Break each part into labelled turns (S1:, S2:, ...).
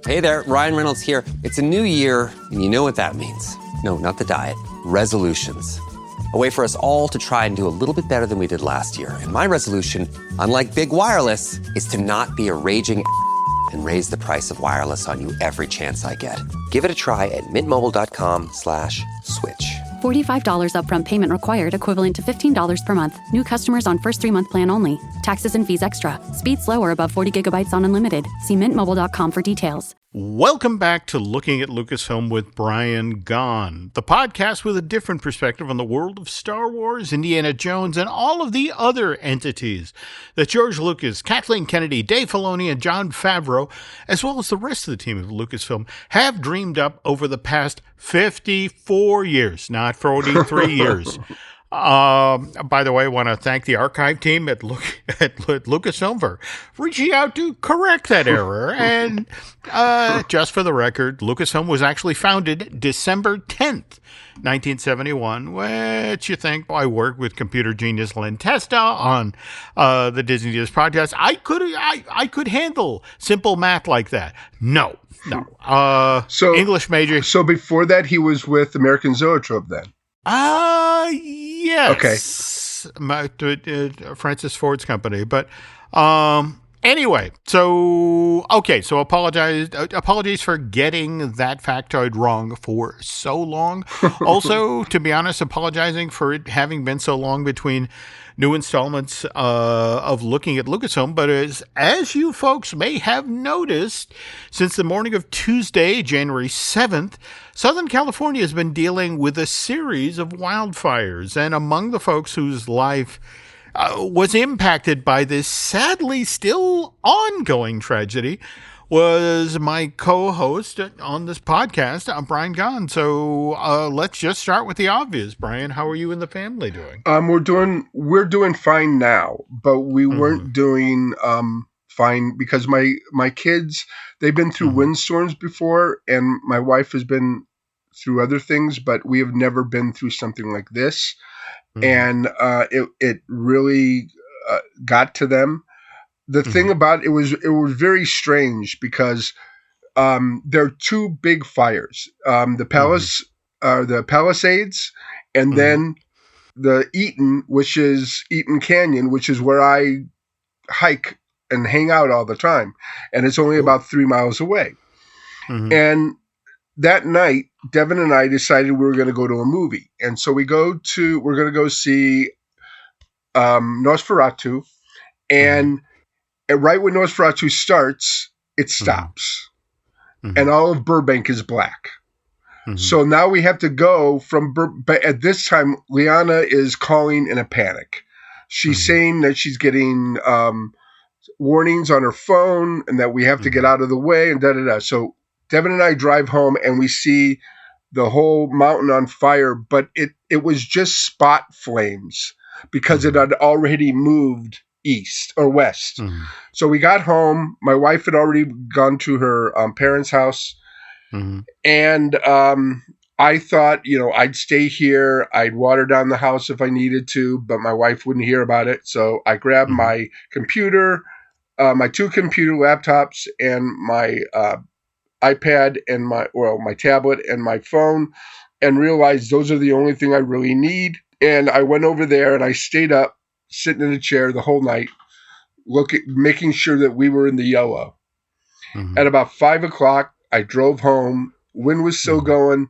S1: Hey there, Ryan Reynolds here. It's a new year, and you know what that means. No, not the diet. Resolutions. A way for us all to try and do a little bit better than we did last year. And my resolution, unlike big wireless, is to not be a raging and raise the price of wireless on you every chance I get. Give it a try at mintmobile.com/switch.
S2: $45 upfront payment required, equivalent to $15 per month. New customers on first 3-month plan only. Taxes and fees extra. Speed slower above 40 gigabytes on unlimited. See mintmobile.com for details.
S3: Welcome back to Looking at Lucasfilm with Brian Gaughan, the podcast with a different perspective on the world of Star Wars, Indiana Jones, and all of the other entities that George Lucas, Kathleen Kennedy, Dave Filoni, and Jon Favreau, as well as the rest of the team of Lucasfilm, have dreamed up over the past 54 years, not 43 years. By the way, I want to thank the archive team at Lucasfilm for reaching out to correct that error. And just for the record, Lucasfilm was actually founded December 10th, 1971, which you think I worked with computer genius Len Testa on the Disney News podcast. I could handle simple math like that. No. So English major.
S4: So before that, he was with American Zoetrope then.
S3: Yes. Okay. Francis Ford's company. But anyway, so apologies for getting that factoid wrong for so long. Also, to be honest, apologizing for it having been so long between new installments of Looking at Lucasfilm. But as you folks may have noticed, since the morning of Tuesday, January 7th, Southern California has been dealing with a series of wildfires. And among the folks whose life was impacted by this sadly still ongoing tragedy was my co-host on this podcast, Brian Gaughan. So let's just start with the obvious. Brian, how are you and the family doing?
S4: We're doing fine now, but we weren't doing fine because my kids, they've been through windstorms before, and my wife has been through other things, but we have never been through something like this. And it really got to them. The thing about it was very strange because there are two big fires: the Palisades, and then the Eaton, which is Eaton Canyon, which is where I hike and hang out all the time, and it's only about 3 miles away. And that night, Devin and I decided we were going to go to a movie, and so we're going to go see Nosferatu, and right when Nosferatu starts, it stops, and all of Burbank is black. So now we have to go from but at this time, Liana is calling in a panic. She's saying that she's getting warnings on her phone and that we have to get out of the way and da-da-da. So Devin and I drive home and we see the whole mountain on fire, but it was just spot flames because it had already moved east or west. So we got home. My wife had already gone to her parents' house. And I thought, I'd stay here. I'd water down the house if I needed to, but my wife wouldn't hear about it. So I grabbed my computer, my two computer laptops, and my iPad and my tablet and my phone, and realized those are the only thing I really need. And I went over there and I stayed up, sitting in a chair the whole night, making sure that we were in the yellow. At about 5 o'clock, I drove home. Wind was still going.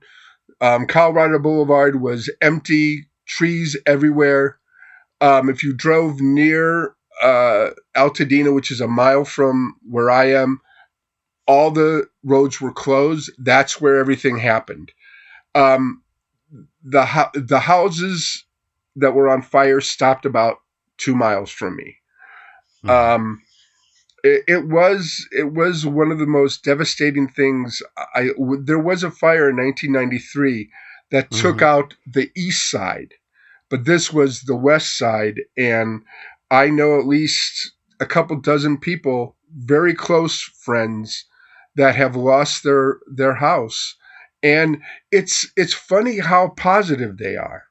S4: Colorado Boulevard was empty, trees everywhere. If you drove near Altadena, which is a mile from where I am, all the roads were closed. That's where everything happened. The houses that were on fire stopped about 2 miles from me. It was one of the most devastating things. There was a fire in 1993 that took out the east side, but this was the west side, and I know at least a couple dozen people, very close friends, that have lost their house. And it's funny how positive they are.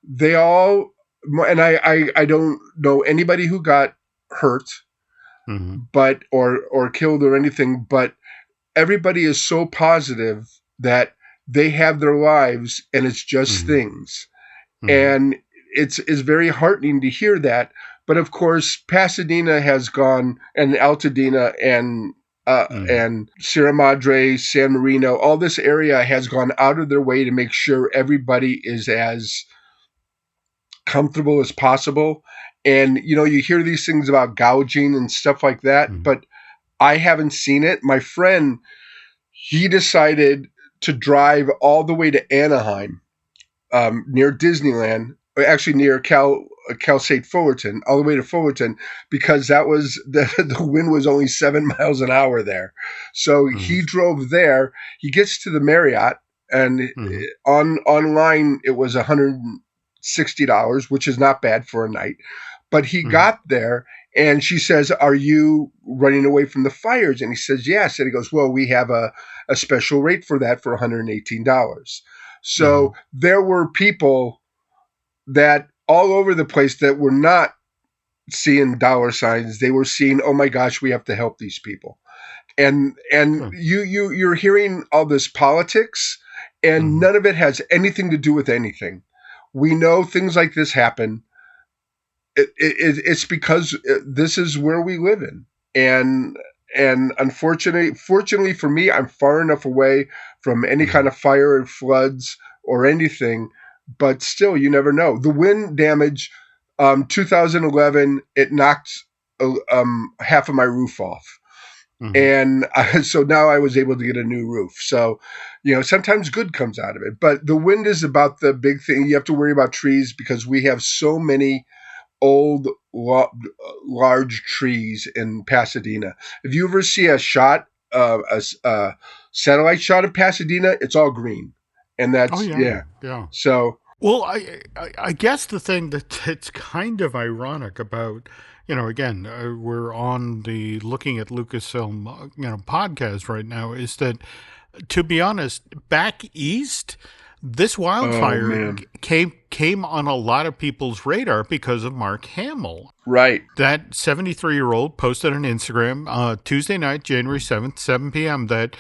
S4: They all, and I don't know anybody who got hurt. but or killed or anything, but everybody is so positive that they have their lives and it's just things. And it's very heartening to hear that. But of course, Pasadena has gone, and Altadena and Sierra Madre, San Marino, all this area has gone out of their way to make sure everybody is as comfortable as possible. And, you hear these things about gouging and stuff like that, but I haven't seen it. My friend, he decided to drive all the way to Anaheim, near Disneyland, actually near Cal State Fullerton, all the way to Fullerton, because that was the wind was only 7 miles an hour there. So he drove there. He gets to the Marriott, and online it was $160, which is not bad for a night. But he got there, and she says, "Are you running away from the fires?" And he says, "Yes." And he goes, "Well, we have a special rate for that for $118. So there were people that all over the place that were not seeing dollar signs. They were seeing, "Oh my gosh, we have to help these people." And you're hearing all this politics, and none of it has anything to do with anything. We know things like this happen. It's because this is where we live in. And fortunately for me, I'm far enough away from any kind of fire and floods or anything, but still, you never know. The wind damage, 2011, it knocked half of my roof off. And so now I was able to get a new roof. So, sometimes good comes out of it. But the wind is about the big thing. You have to worry about trees because we have so many old, large trees in Pasadena. If you ever see a satellite shot of Pasadena, it's all green. And that's, yeah. So,
S3: well, I guess the thing that's kind of ironic about, again, we're on the Looking at Lucasfilm, podcast right now, is that, to be honest, back east, this wildfire came on a lot of people's radar because of Mark Hamill.
S4: Right.
S3: That 73-year-old posted on Instagram Tuesday night, January 7th, 7 p.m., that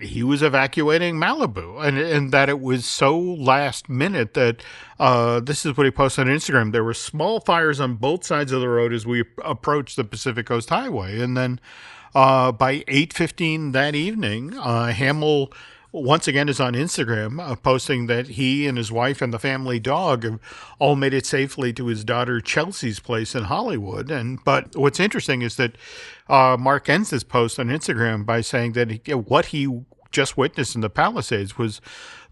S3: he was evacuating Malibu, and that it was so last minute that this is what he posted on Instagram. There were small fires on both sides of the road as we approached the Pacific Coast Highway. And then by 8:15 that evening, Hamill once again is on Instagram posting that he and his wife and the family dog have all made it safely to his daughter Chelsea's place in Hollywood. But what's interesting is that Mark ends this post on Instagram by saying that what he just witnessed in the Palisades was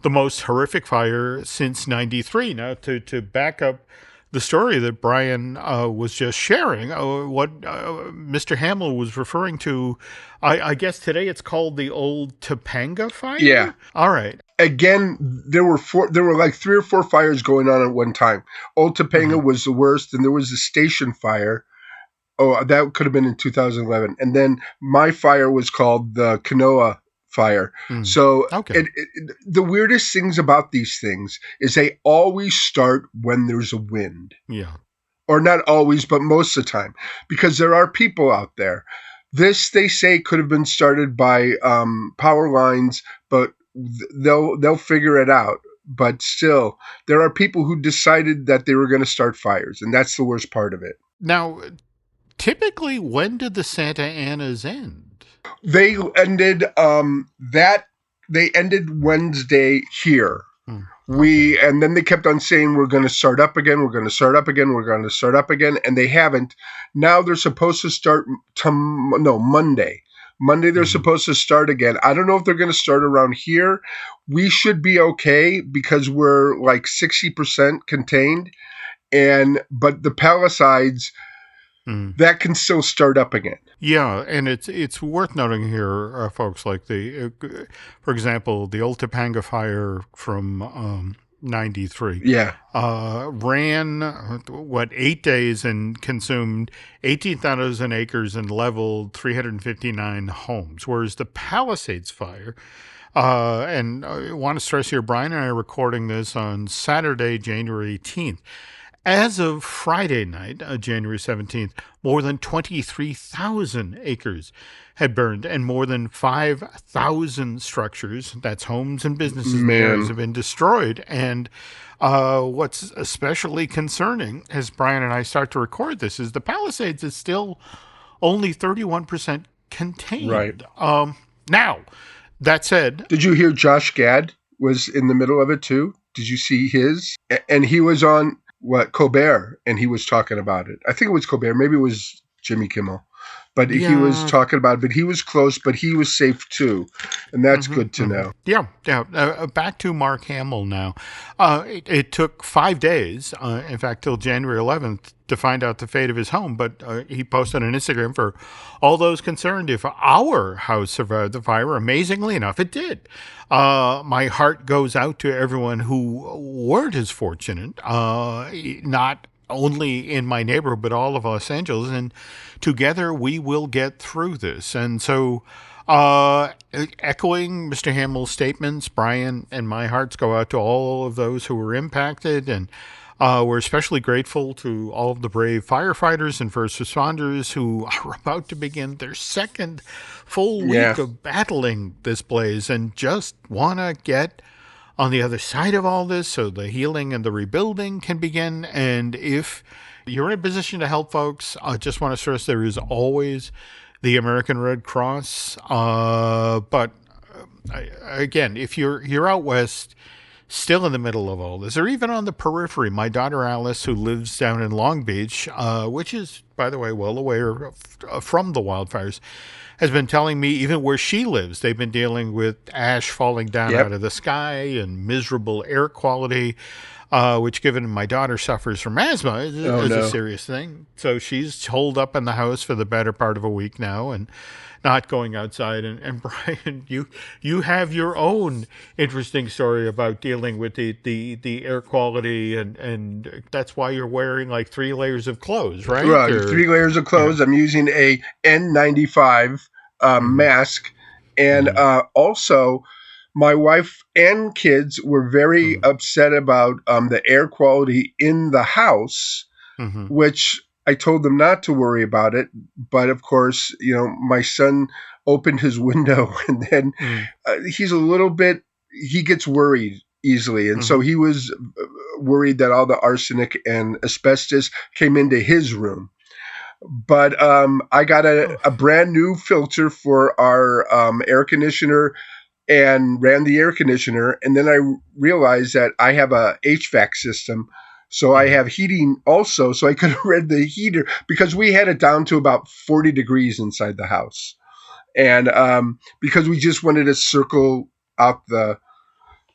S3: the most horrific fire since '93. Now, to back up the story that Brian was just sharing, what Mr. Hamill was referring to, I guess today it's called the old Topanga fire?
S4: Yeah.
S3: All right.
S4: Again, there were like 3 or 4 fires going on at one time. Old Topanga was the worst, and there was the station fire. Oh, that could have been in 2011. And then my fire was called the Kanoa fire. So the weirdest things about these things is they always start when there's a wind.
S3: Yeah.
S4: Or not always, but most of the time, because there are people out there. This, they say, could have been started by power lines, but they'll figure it out. But still, there are people who decided that they were going to start fires, and that's the worst part of it.
S3: Now, typically, when did the Santa Anas end?
S4: They ended they ended Wednesday here. And then they kept on saying, we're going to start up again, we're going to start up again, we're going to start up again, and they haven't. Now they're supposed to start Monday. Monday they're supposed to start again. I don't know if they're going to start around here. We should be okay because we're like 60% contained, but the Palisades, that can still start up again.
S3: Yeah, and it's worth noting here, folks, like for example, the old Topanga fire from '93.
S4: Yeah.
S3: Ran 8 days and consumed 18,000 acres and leveled 359 homes, whereas the Palisades fire. And I want to stress here, Brian and I are recording this on Saturday, January 18th. As of Friday night, January 17th, more than 23,000 acres had burned, and more than 5,000 structures, that's homes and businesses in the areas, have been destroyed. And what's especially concerning, as Brian and I start to record this, is the Palisades is still only 31% contained.
S4: Right.
S3: Now, that said...
S4: Did you hear Josh Gad was in the middle of it too? Did you see his? And he was on, Colbert, and he was talking about it. I think it was Colbert. Maybe it was Jimmy Kimmel. But he was talking about it. But he was close, but he was safe too. And that's good to know.
S3: Yeah. Back to Mark Hamill now. It took 5 days, in fact, till January 11th, to find out the fate of his home. But he posted on Instagram for all those concerned if our house survived the fire. Amazingly enough, it did. My heart goes out to everyone who weren't as fortunate, not only in my neighborhood, but all of Los Angeles. And together we will get through this. And so, echoing Mr. Hamill's statements, Brian and my hearts go out to all of those who were impacted. And we're especially grateful to all of the brave firefighters and first responders who are about to begin their second full week of battling this blaze and just want to get on the other side of all this so the healing and the rebuilding can begin. And if you're in a position to help folks, I just want to stress there is always the American Red Cross. But again, if you're out west, still in the middle of all this, or even on the periphery, my daughter Alice, who lives down in Long Beach, which is, by the way, well aware from the wildfires, has been telling me even where she lives, they've been dealing with ash falling down out of the sky and miserable air quality, which, given my daughter suffers from asthma, is a serious thing. So she's holed up in the house for the better part of a week now and not going outside. And Brian, you have your own interesting story about dealing with the air quality, and that's why you're wearing like 3 layers of clothes, right?
S4: Right, 3 layers of clothes. I'm using a N95 mask, and also my wife and kids were very upset about the air quality in the house, which I told them not to worry about it. But of course, my son opened his window, and then he gets worried easily. And so he was worried that all the arsenic and asbestos came into his room. But I got a brand new filter for our air conditioner and ran the air conditioner. And then I realized that I have a HVAC system. So I have heating also. So I could have read the heater because we had it down to about 40 degrees inside the house. And because we just wanted to circle out the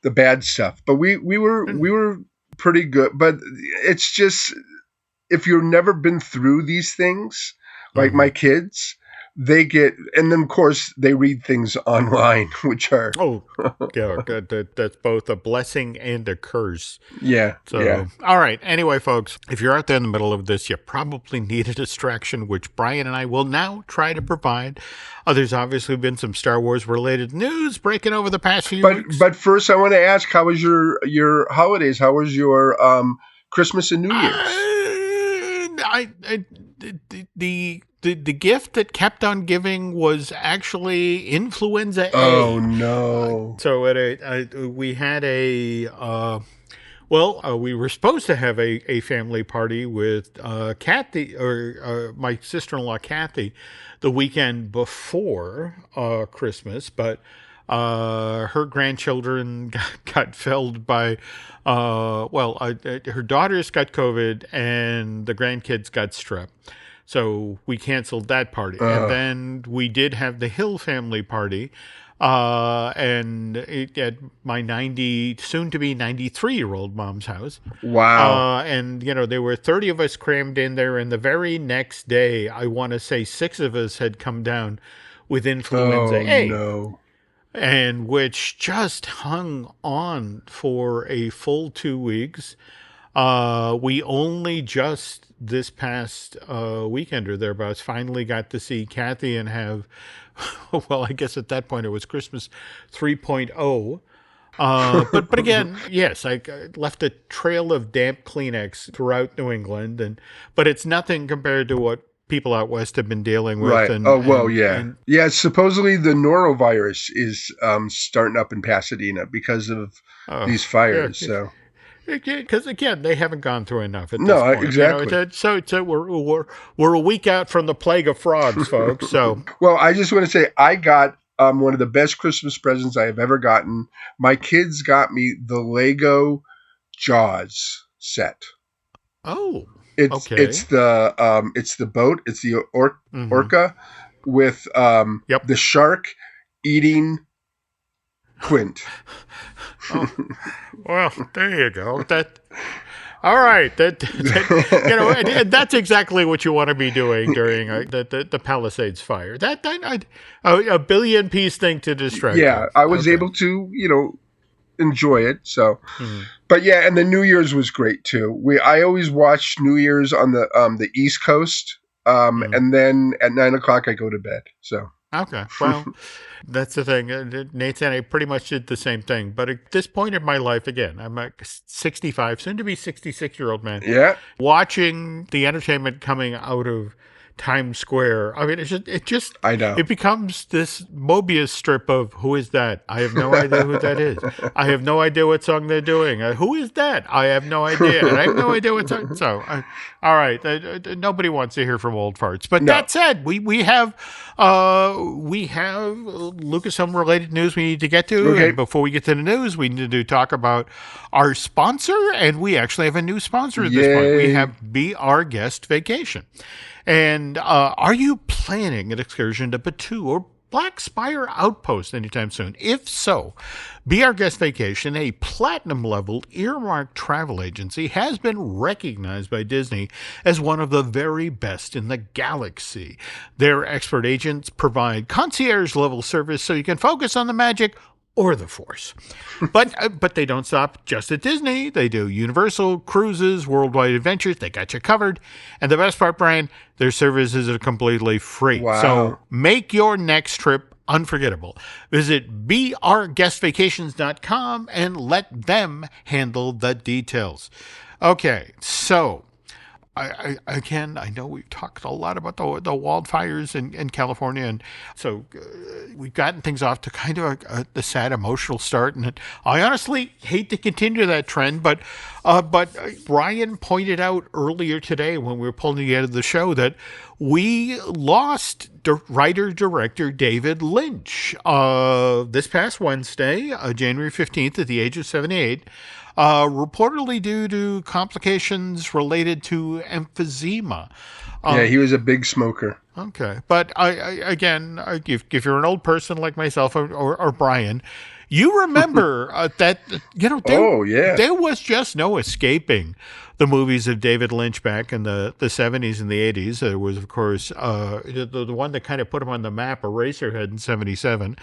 S4: bad stuff. But we were pretty good. But it's just, if you've never been through these things, like my kids, they get, and then of course they read things online, which are
S3: good. That's both a blessing and a curse.
S4: So
S3: all right. Anyway, folks, if you're out there in the middle of this, you probably need a distraction, which Brian and I will now try to provide. There's obviously been some Star Wars related news breaking over the past few weeks.
S4: But first, I want to ask, how was your holidays? How was your Christmas and New Year's?
S3: The gift that kept on giving was actually influenza A.
S4: Oh no!
S3: So we had we were supposed to have a family party with Kathy, or my sister-in-law Kathy, the weekend before Christmas, but her grandchildren got felled by, her daughters got COVID and the grandkids got strep. So we canceled that party. And then we did have the Hill family party, and at my soon-to-be 93-year-old mom's house.
S4: Wow.
S3: And, there were 30 of us crammed in there, and the very next day, I want to say 6 of us had come down with influenza A.
S4: No.
S3: And which just hung on for a full 2 weeks. We only just this past weekend or thereabouts finally got to see Kathy and have, I guess at that point it was Christmas 3.0 But again, yes, I left a trail of damp Kleenex throughout New England, but it's nothing compared to what people out west have been dealing with.
S4: Right.
S3: Yeah.
S4: Yeah, supposedly the norovirus is starting up in Pasadena because of these fires. So.
S3: Because again, they haven't gone through enough at this
S4: No,
S3: point.
S4: exactly.
S3: So we're a week out from the plague of frogs, folks. So
S4: well, I just want to say I got one of the best Christmas presents I have ever gotten. My kids got me the Lego Jaws set.
S3: Oh,
S4: it's
S3: okay.
S4: It's the boat. It's the orca with the shark eating Quint.
S3: Oh, well, there you go. All right. And that's exactly what you want to be doing during the Palisades fire. A billion piece thing to distract.
S4: Yeah, I was able to, enjoy it. So, but yeah, and the New Year's was great too. I always watch New Year's on the East Coast, and then at 9:00 I go to bed. So.
S3: Okay, well, that's the thing. Nathan and I pretty much did the same thing. But at this point in my life, again, I'm a 65, soon to be 66-year-old man.
S4: Yeah.
S3: Watching the entertainment coming out of Times Square. I mean,
S4: I know.
S3: It becomes this Mobius strip of who is that? I have no idea who that is. I have no idea what song they're doing. Who is that? I have no idea. And I have no idea what song. So, all right. Nobody wants to hear from old farts. But that said, we have Lucasfilm related news we need to get to.
S4: Okay.
S3: And before we get to the news, we need to talk about our sponsor. And we actually have a new sponsor at this point. We have Be Our Guest Vacation. And are you planning an excursion to Batu or Black Spire Outpost anytime soon? If so, Be Our Guest Vacation, a platinum-level earmarked travel agency, has been recognized by Disney as one of the very best in the galaxy. Their expert agents provide concierge-level service so you can focus on the magic or the Force. But they don't stop just at Disney. They do Universal, cruises, worldwide adventures. They got you covered. And the best part, Brian, their services are completely free.
S4: Wow.
S3: So make your next trip unforgettable. Visit beourguestvacations.com and let them handle the details. Okay, so I know we've talked a lot about the wildfires in California, and so we've gotten things off to kind of a sad, emotional start. And I honestly hate to continue that trend, but Brian pointed out earlier today when we were pulling together the show that we lost writer-director David Lynch this past Wednesday, January 15th, at the age of 78. Reportedly due to complications related to emphysema.
S4: Yeah, he was a big smoker.
S3: Okay. But if you're an old person like myself or Brian, you remember that, there was just no escaping the movies of David Lynch back in the 70s and the 80s. There was, of course, the one that kind of put him on the map, Eraserhead in 77.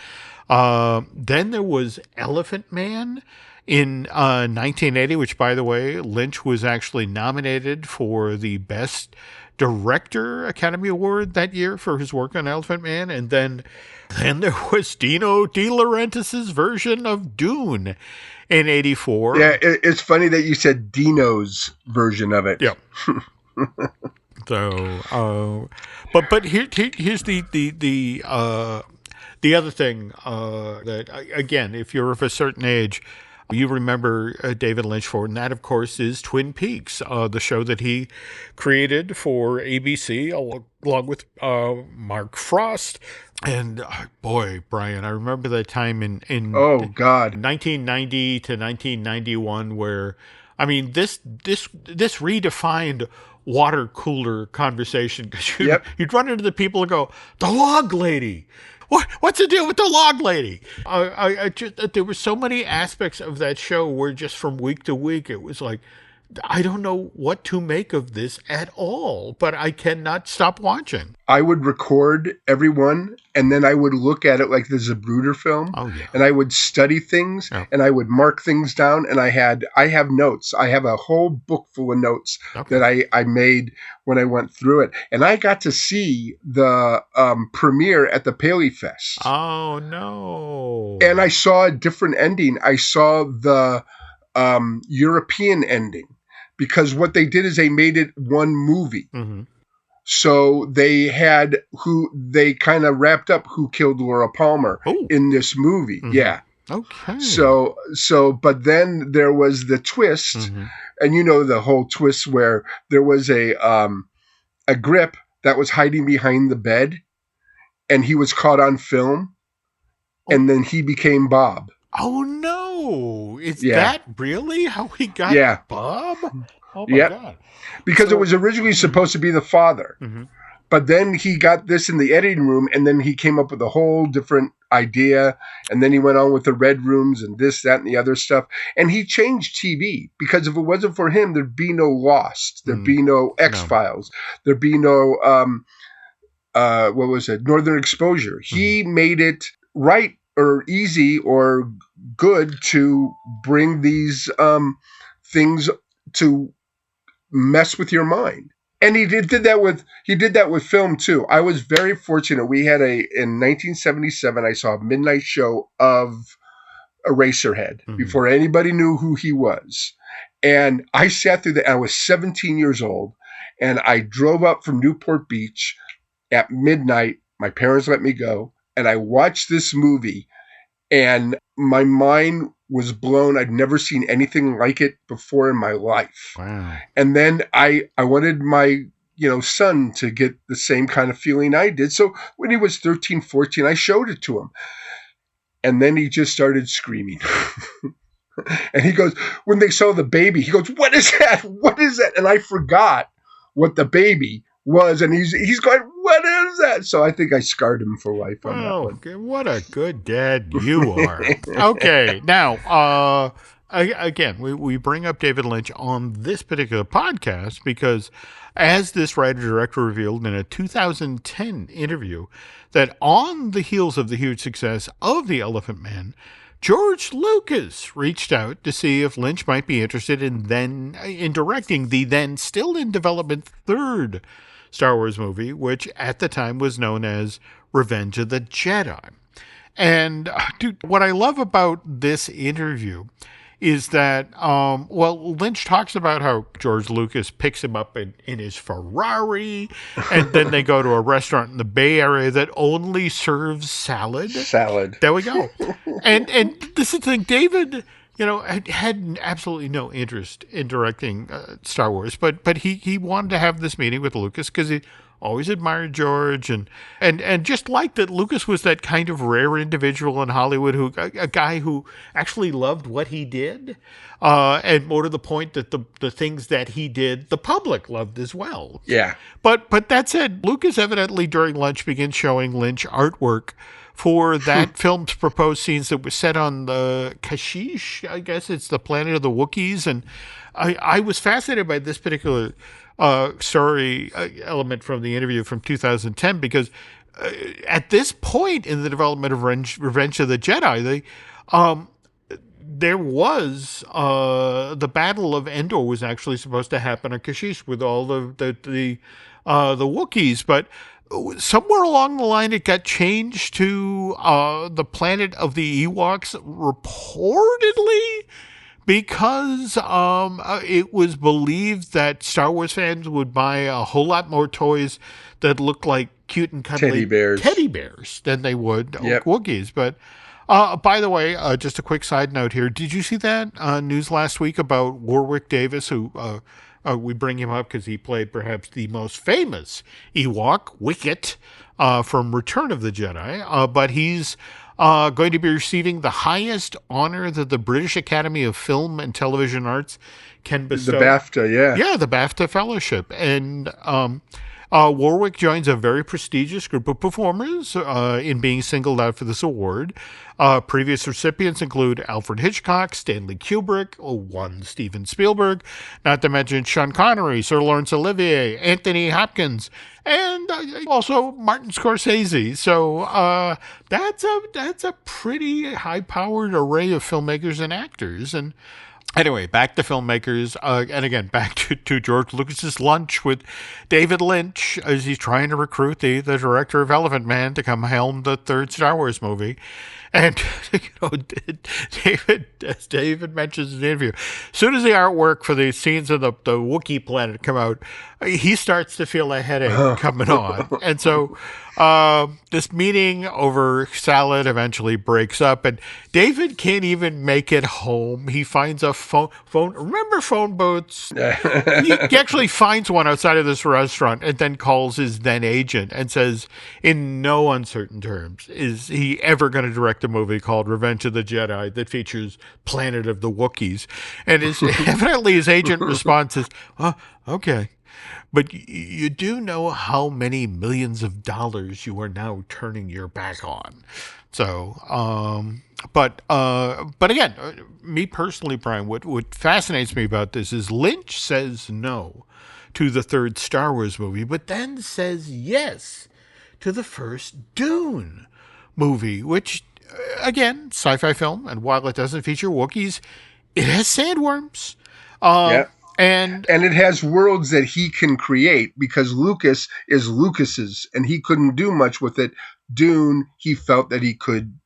S3: Then there was Elephant Man in 1980, which, by the way, Lynch was actually nominated for the Best Director Academy Award that year for his work on Elephant Man. And then there was Dino De Laurentiis' version of Dune in 84.
S4: Yeah, it's funny that you said Dino's version of it.
S3: Yeah. So, but here's the other thing that, again, if you're of a certain age, you remember David Lynch for, and that, of course, is Twin Peaks, the show that he created for ABC, along with Mark Frost. And boy, Brian, I remember that time in 1990 to 1991 where, I mean, this redefined water cooler conversation, because you'd run into the people and go, the log lady. What's the deal with the log lady? There were so many aspects of that show where just from week to week, it was like, I don't know what to make of this at all, but I cannot stop watching.
S4: I would record everyone, and then I would look at it like the Zapruder film.
S3: Oh, yeah.
S4: And I would study things, and I would mark things down. And I have notes. I have a whole book full of notes that I made when I went through it. And I got to see the premiere at the Paley Fest.
S3: Oh, no.
S4: And I saw a different ending. I saw the European ending, because what they did is they made it one movie. Mm-hmm. So they kind of wrapped up Who Killed Laura Palmer in this movie. Mm-hmm. Yeah.
S3: Okay.
S4: So, but then there was the twist, and you know the whole twist where there was a grip that was hiding behind the bed, and he was caught on film, and then he became Bob.
S3: Oh no! Is that really how he got Bob? Oh my God!
S4: Because it was originally supposed to be the father, but then he got this in the editing room, and then he came up with a whole different idea, and then he went on with the red rooms and this, that, and the other stuff, and he changed TV, because if it wasn't for him, there'd be no Lost, there'd be no X-Files, there'd be no what was it, Northern Exposure. He made it right or easy or good to bring these things to mess with your mind. And he did that with film too. I was very fortunate. We had in 1977, I saw a midnight show of Eraserhead before anybody knew who he was. And I sat through I was 17 years old, and I drove up from Newport Beach at midnight. My parents let me go, and I watched this movie, and my mind was blown. I'd never seen anything like it before in my life.
S3: Wow.
S4: And then I wanted my son to get the same kind of feeling I did. So when he was 13, 14, I showed it to him. And then he just started screaming. And he goes, when they saw the baby, he goes, "What is that? What is that?" And I forgot what the baby was, and he's going, "What is that?" So I think I scarred him for life on that one.
S3: What a good dad you are. Okay, now, again, we bring up David Lynch on this particular podcast because, as this writer-director revealed in a 2010 interview, that on the heels of the huge success of The Elephant Man, George Lucas reached out to see if Lynch might be interested in directing the then still in development third Star Wars movie, which at the time was known as Revenge of the Jedi. And dude, what I love about this interview is that, Lynch talks about how George Lucas picks him up in his Ferrari, and then they go to a restaurant in the Bay Area that only serves salad. There we go. And this is the thing, David, had absolutely no interest in directing Star Wars, but he wanted to have this meeting with Lucas because he always admired George and just liked that Lucas was that kind of rare individual in Hollywood a guy who actually loved what he did, and more to the point that the things that he did, the public loved as well.
S4: Yeah.
S3: But that said, Lucas evidently during lunch began showing Lynch artwork for that film's proposed scenes that was set on the Kashyyyk, I guess it's the planet of the Wookiees, and I was fascinated by this particular story element from the interview from 2010 because at this point in the development of Revenge of the Jedi, there was the Battle of Endor was actually supposed to happen on Kashyyyk with all the Wookiees, but somewhere along the line it got changed to the planet of the Ewoks, reportedly, because it was believed that Star Wars fans would buy a whole lot more toys that looked like cute and cuddly teddy bears than they would Wookiees. But by the way, just a quick side note here. Did you see that news last week about Warwick Davis, who we bring him up because he played perhaps the most famous Ewok, Wicket, from Return of the Jedi, but he's going to be receiving the highest honor that the British Academy of Film and Television Arts can bestow.
S4: The BAFTA, yeah.
S3: Yeah, the BAFTA Fellowship. And Warwick joins a very prestigious group of performers in being singled out for this award. Previous recipients include Alfred Hitchcock, Stanley Kubrick, one Steven Spielberg, not to mention Sean Connery, Sir Laurence Olivier, Anthony Hopkins, and also Martin Scorsese. So that's a pretty high-powered array of filmmakers and actors. And anyway, back to filmmakers, and again, back to George Lucas's lunch with David Lynch as he's trying to recruit the director of Elephant Man to come helm the third Star Wars movie. And, David mentions in the interview, as soon as the artwork for the scenes of the Wookiee planet come out, he starts to feel a headache coming on. And so this meeting over salad eventually breaks up, and David can't even make it home. He finds a phone. Remember phone booths? He actually finds one outside of this restaurant and then calls his then agent and says, in no uncertain terms, is he ever going to direct a movie called Revenge of the Jedi that features Planet of the Wookiees? And evidently his agent responds is, okay. But you do know how many millions of dollars you are now turning your back on. So, but again, me personally, Brian, what fascinates me about this is Lynch says no to the third Star Wars movie, but then says yes to the first Dune movie, which, again, sci-fi film, and while it doesn't feature Wookiees, it has sandworms. And
S4: it has worlds that he can create because Lucas is Lucas's, and he couldn't do much with it. Dune, he felt that he could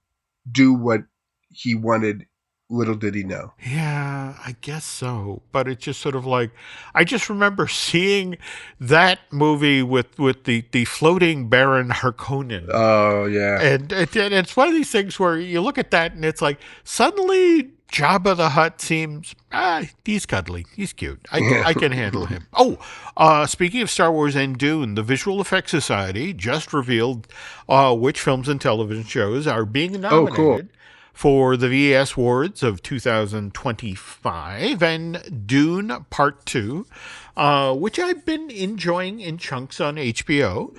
S4: do what he wanted. Little did he know.
S3: Yeah, I guess so. But it's just sort of like, I just remember seeing that movie with the floating Baron Harkonnen.
S4: Oh, yeah.
S3: And it's one of these things where you look at that and it's like, suddenly Jabba the Hutt seems, he's cuddly. He's cute. I can handle him. Speaking of Star Wars and Dune, the Visual Effects Society just revealed which films and television shows are being nominated for the VES Awards of 2025, and Dune Part 2, which I've been enjoying in chunks on HBO,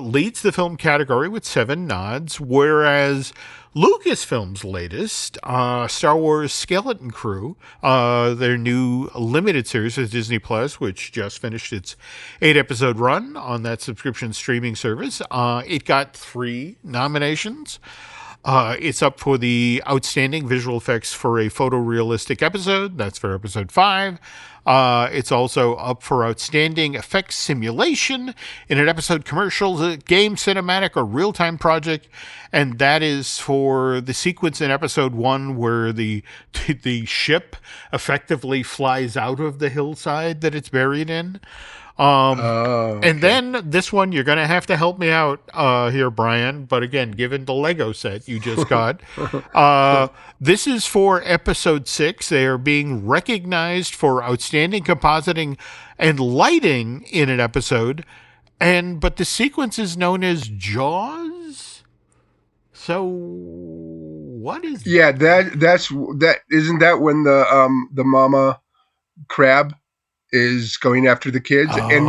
S3: leads the film category with 7 nods, whereas Lucasfilm's latest, Star Wars Skeleton Crew, their new limited series with Disney Plus, which just finished its 8-episode run on that subscription streaming service, it got 3 nominations. It's up for the Outstanding Visual Effects for a Photorealistic Episode. That's for Episode 5. It's also up for Outstanding Effects Simulation in an episode commercial, game, cinematic, or real-time project. And that is for the sequence in Episode 1 where the ship effectively flies out of the hillside that it's buried in. And then this one, you're going to have to help me out here, Brian. But again, given the Lego set you just got, this is for Episode 6. They are being recognized for outstanding compositing and lighting in an episode. But the sequence is known as Jaws. So what is that?
S4: Yeah, that isn't that when the mama crab is going after the kids, and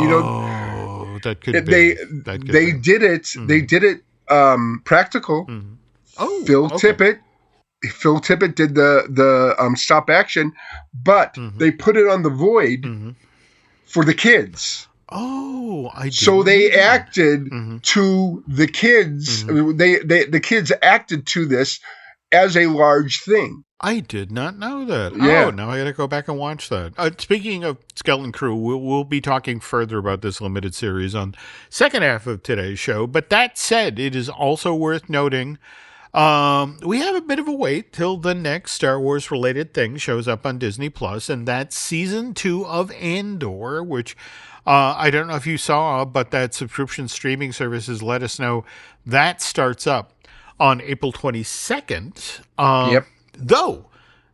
S3: that could be.
S4: They did it. Mm-hmm. They did it practical. Mm-hmm. Phil Tippett did the stop action, but they put it on the void for the kids.
S3: So
S4: they acted to the kids. The kids acted to this as a large thing.
S3: I did not know that.
S4: Yeah.
S3: Now I got to go back and watch that. Speaking of Skeleton Crew, we'll be talking further about this limited series on second half of today's show. But that said, it is also worth noting we have a bit of a wait till the next Star Wars related thing shows up on Disney Plus, and that's season 2 of Andor, which I don't know if you saw, but that subscription streaming services let us know that starts up on April 22nd. Though,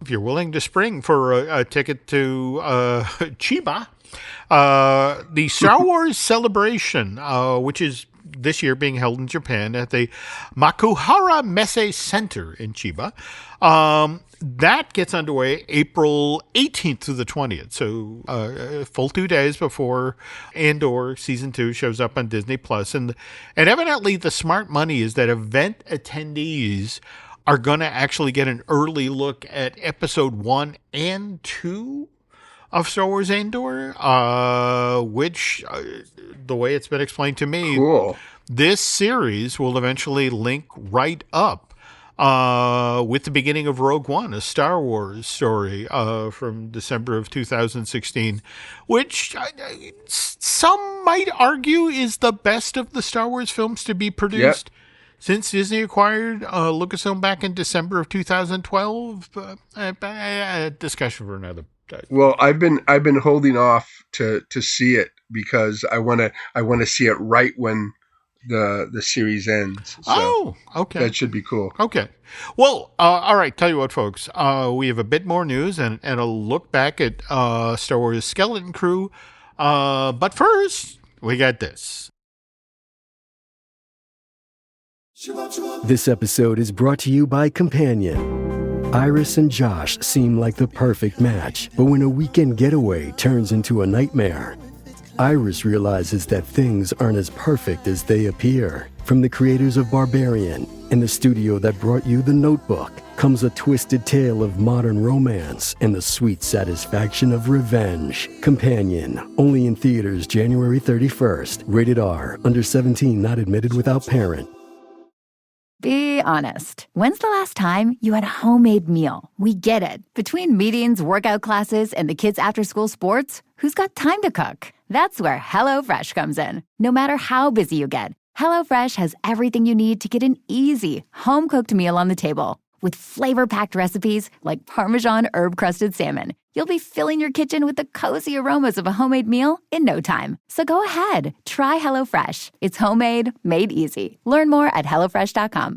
S3: if you're willing to spring for a ticket to Chiba, the Star Wars Celebration, which is this year being held in Japan at the Makuhara Messe Center in Chiba, that gets underway April 18th through the 20th. So a full 2 days before Andor Season 2 shows up on Disney+. And evidently the smart money is that event attendees are going to actually get an early look at Episode 1 and 2 of Star Wars Andor, which, the way it's been explained to me,
S4: Cool.
S3: This series will eventually link right up with the beginning of Rogue One, a Star Wars story from December of 2016, which some might argue is the best of the Star Wars films to be produced since Disney acquired Lucasfilm back in December of 2012. Discussion for another day.
S4: Well, I've been holding off to see it because I want to see it right when the series ends. So
S3: okay.
S4: That should be cool.
S3: Okay. Well, all right. Tell you what, folks. We have a bit more news and a look back at Star Wars Skeleton Crew. But first, we got this.
S5: This episode is brought to you by Companion. Iris and Josh seem like the perfect match, but when a weekend getaway turns into a nightmare, Iris realizes that things aren't as perfect as they appear. From the creators of Barbarian and the studio that brought you The Notebook comes a twisted tale of modern romance and the sweet satisfaction of revenge. Companion, only in theaters January 31st. Rated R, under 17, not admitted without parent.
S6: Be honest. When's the last time you had a homemade meal? We get it. Between meetings, workout classes, and the kids' after-school sports, who's got time to cook? That's where HelloFresh comes in. No matter how busy you get, HelloFresh has everything you need to get an easy, home-cooked meal on the table. With flavor-packed recipes like Parmesan herb-crusted salmon, you'll be filling your kitchen with the cozy aromas of a homemade meal in no time. So go ahead, try HelloFresh. It's homemade, made easy. Learn more at HelloFresh.com.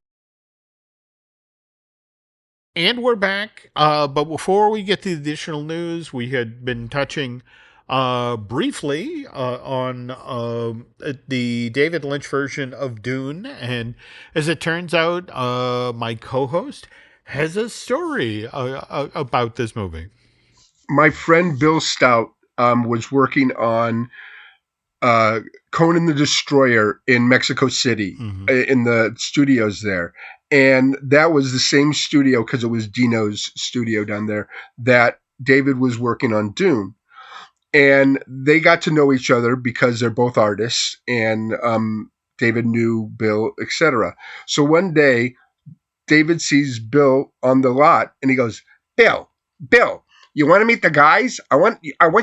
S3: And we're back. But before we get to the additional news, we had been touching briefly on the David Lynch version of Dune. And as it turns out, my co-host has a story about this movie.
S4: My friend Bill Stout was working on Conan the Destroyer in Mexico City, in the studios there. And that was the same studio, because it was Dino's studio down there, that David was working on Dune. And they got to know each other because they're both artists, and David knew Bill, etc. So one day, David sees Bill on the lot, and he goes, Bill, you want to meet the guys? I want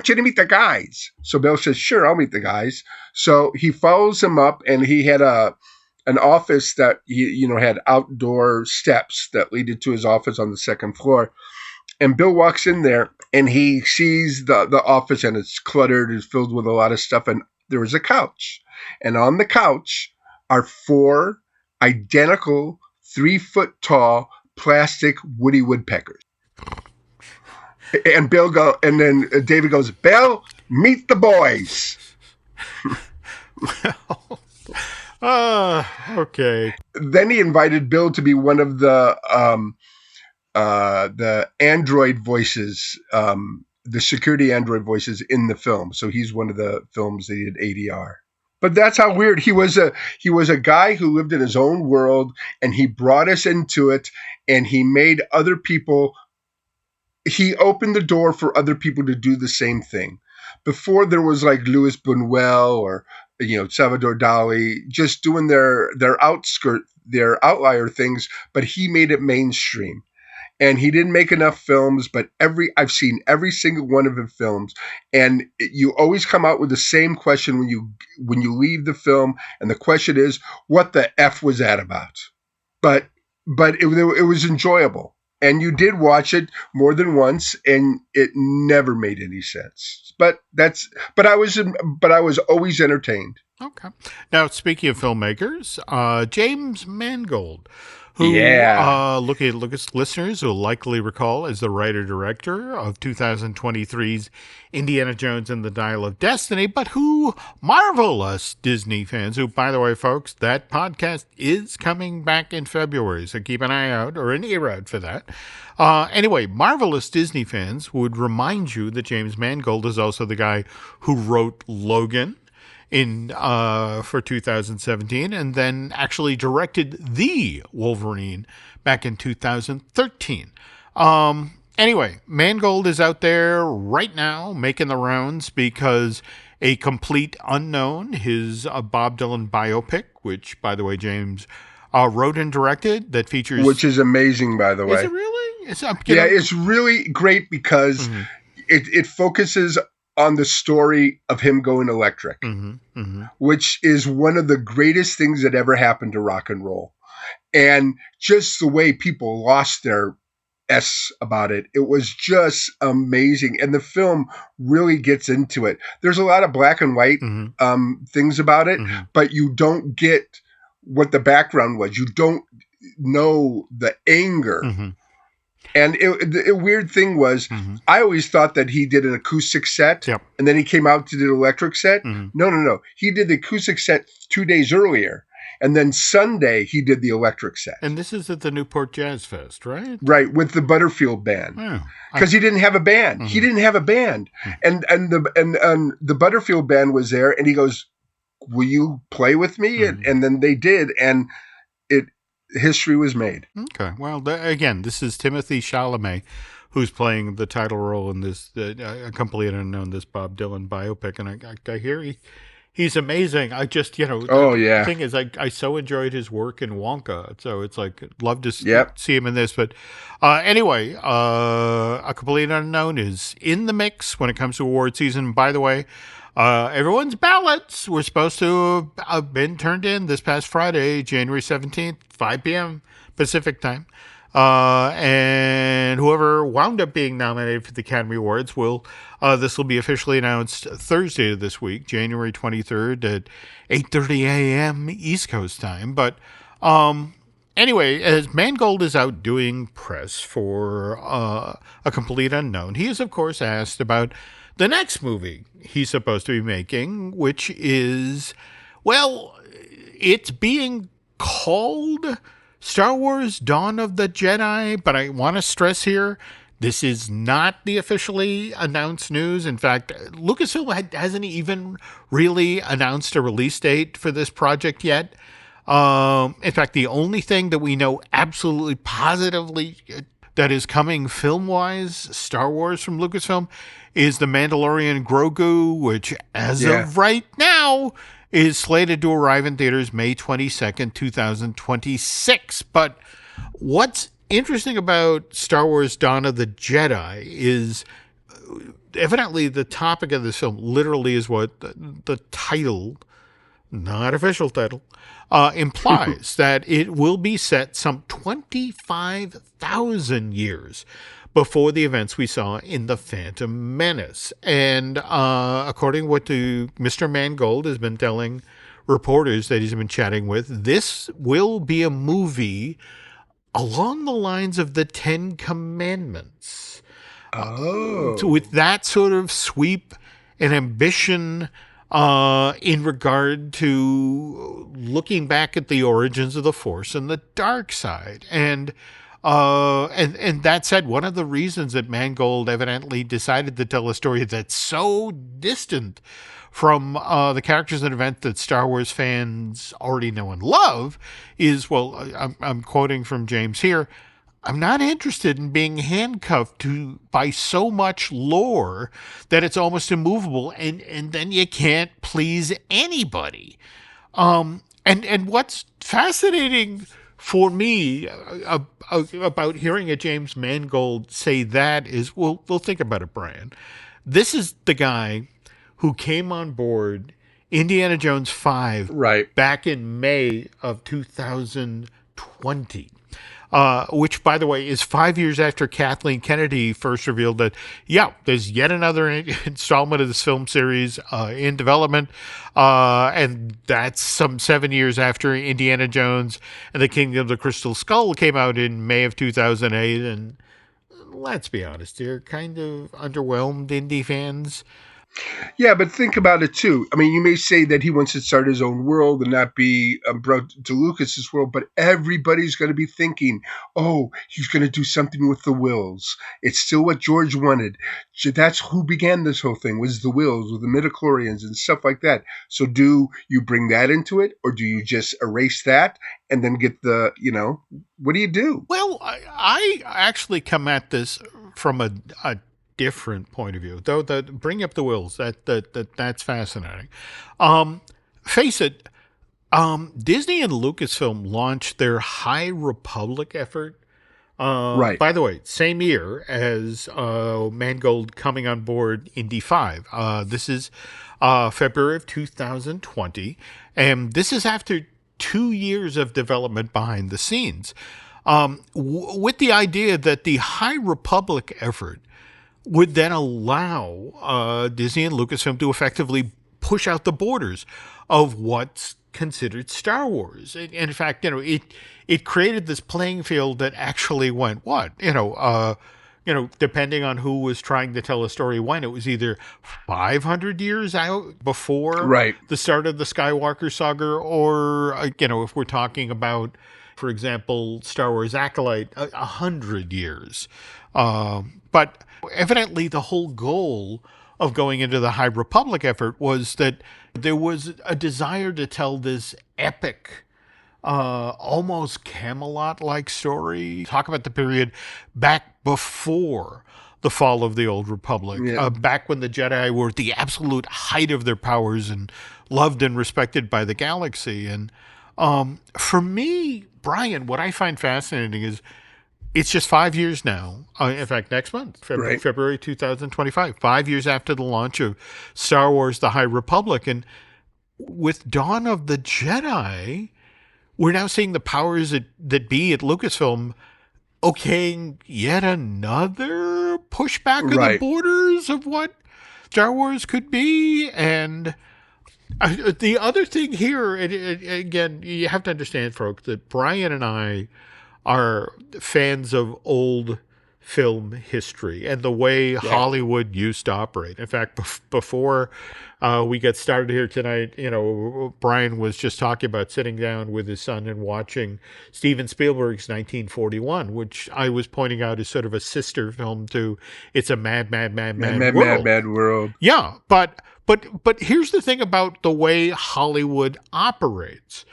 S4: you to meet the guys. So Bill says, sure, I'll meet the guys. So he follows him up, and he had an office that he had outdoor steps that leaded to his office on the second floor. And Bill walks in there, and he sees the office, and it's cluttered, it's filled with a lot of stuff, and there was a couch. And on the couch are 4 identical 3-foot-tall plastic Woody Woodpeckers. And then David goes, Bill, meet the boys.
S3: Okay.
S4: Then he invited Bill to be one of the android voices, the security android voices in the film. So he's one of the films that he did ADR. But that's how weird he was. He was a guy who lived in his own world, and he brought us into it, and he made other people. He opened the door for other people to do the same thing. Before, there was like Louis Buñuel or Salvador Dali just doing their outlier things, but he made it mainstream. And he didn't make enough films, but I've seen every single one of his films, and you always come out with the same question when you leave the film, and the question is, what the F was that about? But it was enjoyable, and you did watch it more than once, and it never made any sense. But I was always entertained.
S3: Okay. Now, speaking of filmmakers, James Mangold, who,
S4: Yeah.
S3: looking at Lucas listeners will likely recall as the writer-director of 2023's Indiana Jones and the Dial of Destiny, but who marvel us Disney fans, who, by the way, folks, that podcast is coming back in February, so keep an eye out, or an ear out for that. Anyway, marvelous Disney fans would remind you that James Mangold is also the guy who wrote Logan for 2017, and then actually directed The Wolverine back in 2013. Anyway, Mangold is out there right now making the rounds because A Complete Unknown, his Bob Dylan biopic, which, by the way, James wrote and directed, that features...
S4: Which is amazing, by the way.
S3: Is it really?
S4: It's really great because it focuses on the story of him going electric, which is one of the greatest things that ever happened to rock and roll. And just the way people lost their S about it, it was just amazing. And the film really gets into it. There's a lot of black and white things about it, but you don't get what the background was. You don't know the anger. And the weird thing was, I always thought that he did an acoustic set, and then he came out to do the electric set. No. He did the acoustic set 2 days earlier, and then Sunday he did the electric set.
S3: And this is at the Newport Jazz Fest, right?
S4: Right, with the Butterfield Band. Because he didn't have a band. He didn't have a band. And the Butterfield Band was there, and he goes, "Will you play with me?" And then they did, and history was made.
S3: Okay. Well, again, this is Timothée Chalamet, who's playing the title role in this A Complete Unknown, this Bob Dylan biopic. And I hear he's amazing. I just, the thing is, I so enjoyed his work in Wonka. So it's like, love to see him in this. But anyway, A Complete Unknown is in the mix when it comes to award season. By the way, everyone's ballots were supposed to have been turned in this past Friday, January 17th, 5 p.m. Pacific time. And whoever wound up being nominated for the Academy Awards this will be officially announced Thursday of this week, January 23rd at 8:30 a.m. East Coast time. But anyway, as Mangold is out doing press for A Complete Unknown, he is, of course, asked about the next movie he's supposed to be making, which is, it's being called Star Wars Dawn of the Jedi, but I want to stress here, this is not the officially announced news. In fact, Lucasfilm hasn't even really announced a release date for this project yet. In fact, the only thing that we know absolutely positively that is coming film-wise, Star Wars from Lucasfilm, is the Mandalorian Grogu, which as of right now is slated to arrive in theaters May 22nd, 2026. But what's interesting about Star Wars Dawn of the Jedi is evidently the topic of this film literally is what the title, not official title, implies, that it will be set some 25,000 years before the events we saw in The Phantom Menace. And according to Mr. Mangold has been telling reporters that he's been chatting with, this will be a movie along the lines of the Ten Commandments. With that sort of sweep and ambition in regard to looking back at the origins of the Force and the dark side. And that said, one of the reasons that Mangold evidently decided to tell a story that's so distant from the characters and events that Star Wars fans already know and love is, I'm quoting from James here, I'm not interested in being handcuffed by so much lore that it's almost immovable, and then you can't please anybody. And what's fascinating for me about hearing a James Mangold say that is, we'll think about it, Brian. This is the guy who came on board Indiana Jones 5 back in May of 2020. which, by the way, is 5 years after Kathleen Kennedy first revealed that, there's yet another installment of this film series in development. And that's some 7 years after Indiana Jones and the Kingdom of the Crystal Skull came out in May of 2008. And let's be honest, they're kind of underwhelmed indie fans.
S4: Yeah, but think about it too. I mean, you may say that he wants to start his own world and not be brought to Lucas's world, but everybody's going to be thinking, oh, he's going to do something with the Wills. It's still what George wanted. That's who began this whole thing, was the Wills with the midichlorians and stuff like that. So do you bring that into it, or do you just erase that and then get the, what do you do?
S3: Well, I actually come at this from a different point of view, though. Bring up the Wills. That's fascinating. Face it, Disney and Lucasfilm launched their High Republic effort.
S4: Right.
S3: By the way, same year as Mangold coming on board Indy 5. This is February of 2020, and this is after 2 years of development behind the scenes, with the idea that the High Republic effort would then allow Disney and Lucasfilm to effectively push out the borders of what's considered Star Wars. And in fact, it created this playing field that actually went depending on who was trying to tell a story when, it was either 500 years out before the start of the Skywalker saga, or, if we're talking about, for example, Star Wars Acolyte, 100 years. But evidently the whole goal of going into the High Republic effort was that there was a desire to tell this epic, almost Camelot-like story. Talk about the period back before the fall of the Old Republic, back when the Jedi were at the absolute height of their powers and loved and respected by the galaxy. And for me, Brian, what I find fascinating is it's just 5 years now. In fact, next month, February 2025, 5 years after the launch of Star Wars The High Republic. And with Dawn of the Jedi, we're now seeing the powers that be at Lucasfilm okaying yet another pushback of the borders of what Star Wars could be. And the other thing here, again, you have to understand, folks, that Brian and I are fans of old film history and the way Hollywood used to operate. In fact, before we get started here tonight, Brian was just talking about sitting down with his son and watching Steven Spielberg's 1941, which I was pointing out is sort of a sister film to It's a Mad, Mad, Mad, Mad, Mad World.
S4: Mad World.
S3: Yeah, but here's the thing about the way Hollywood operates.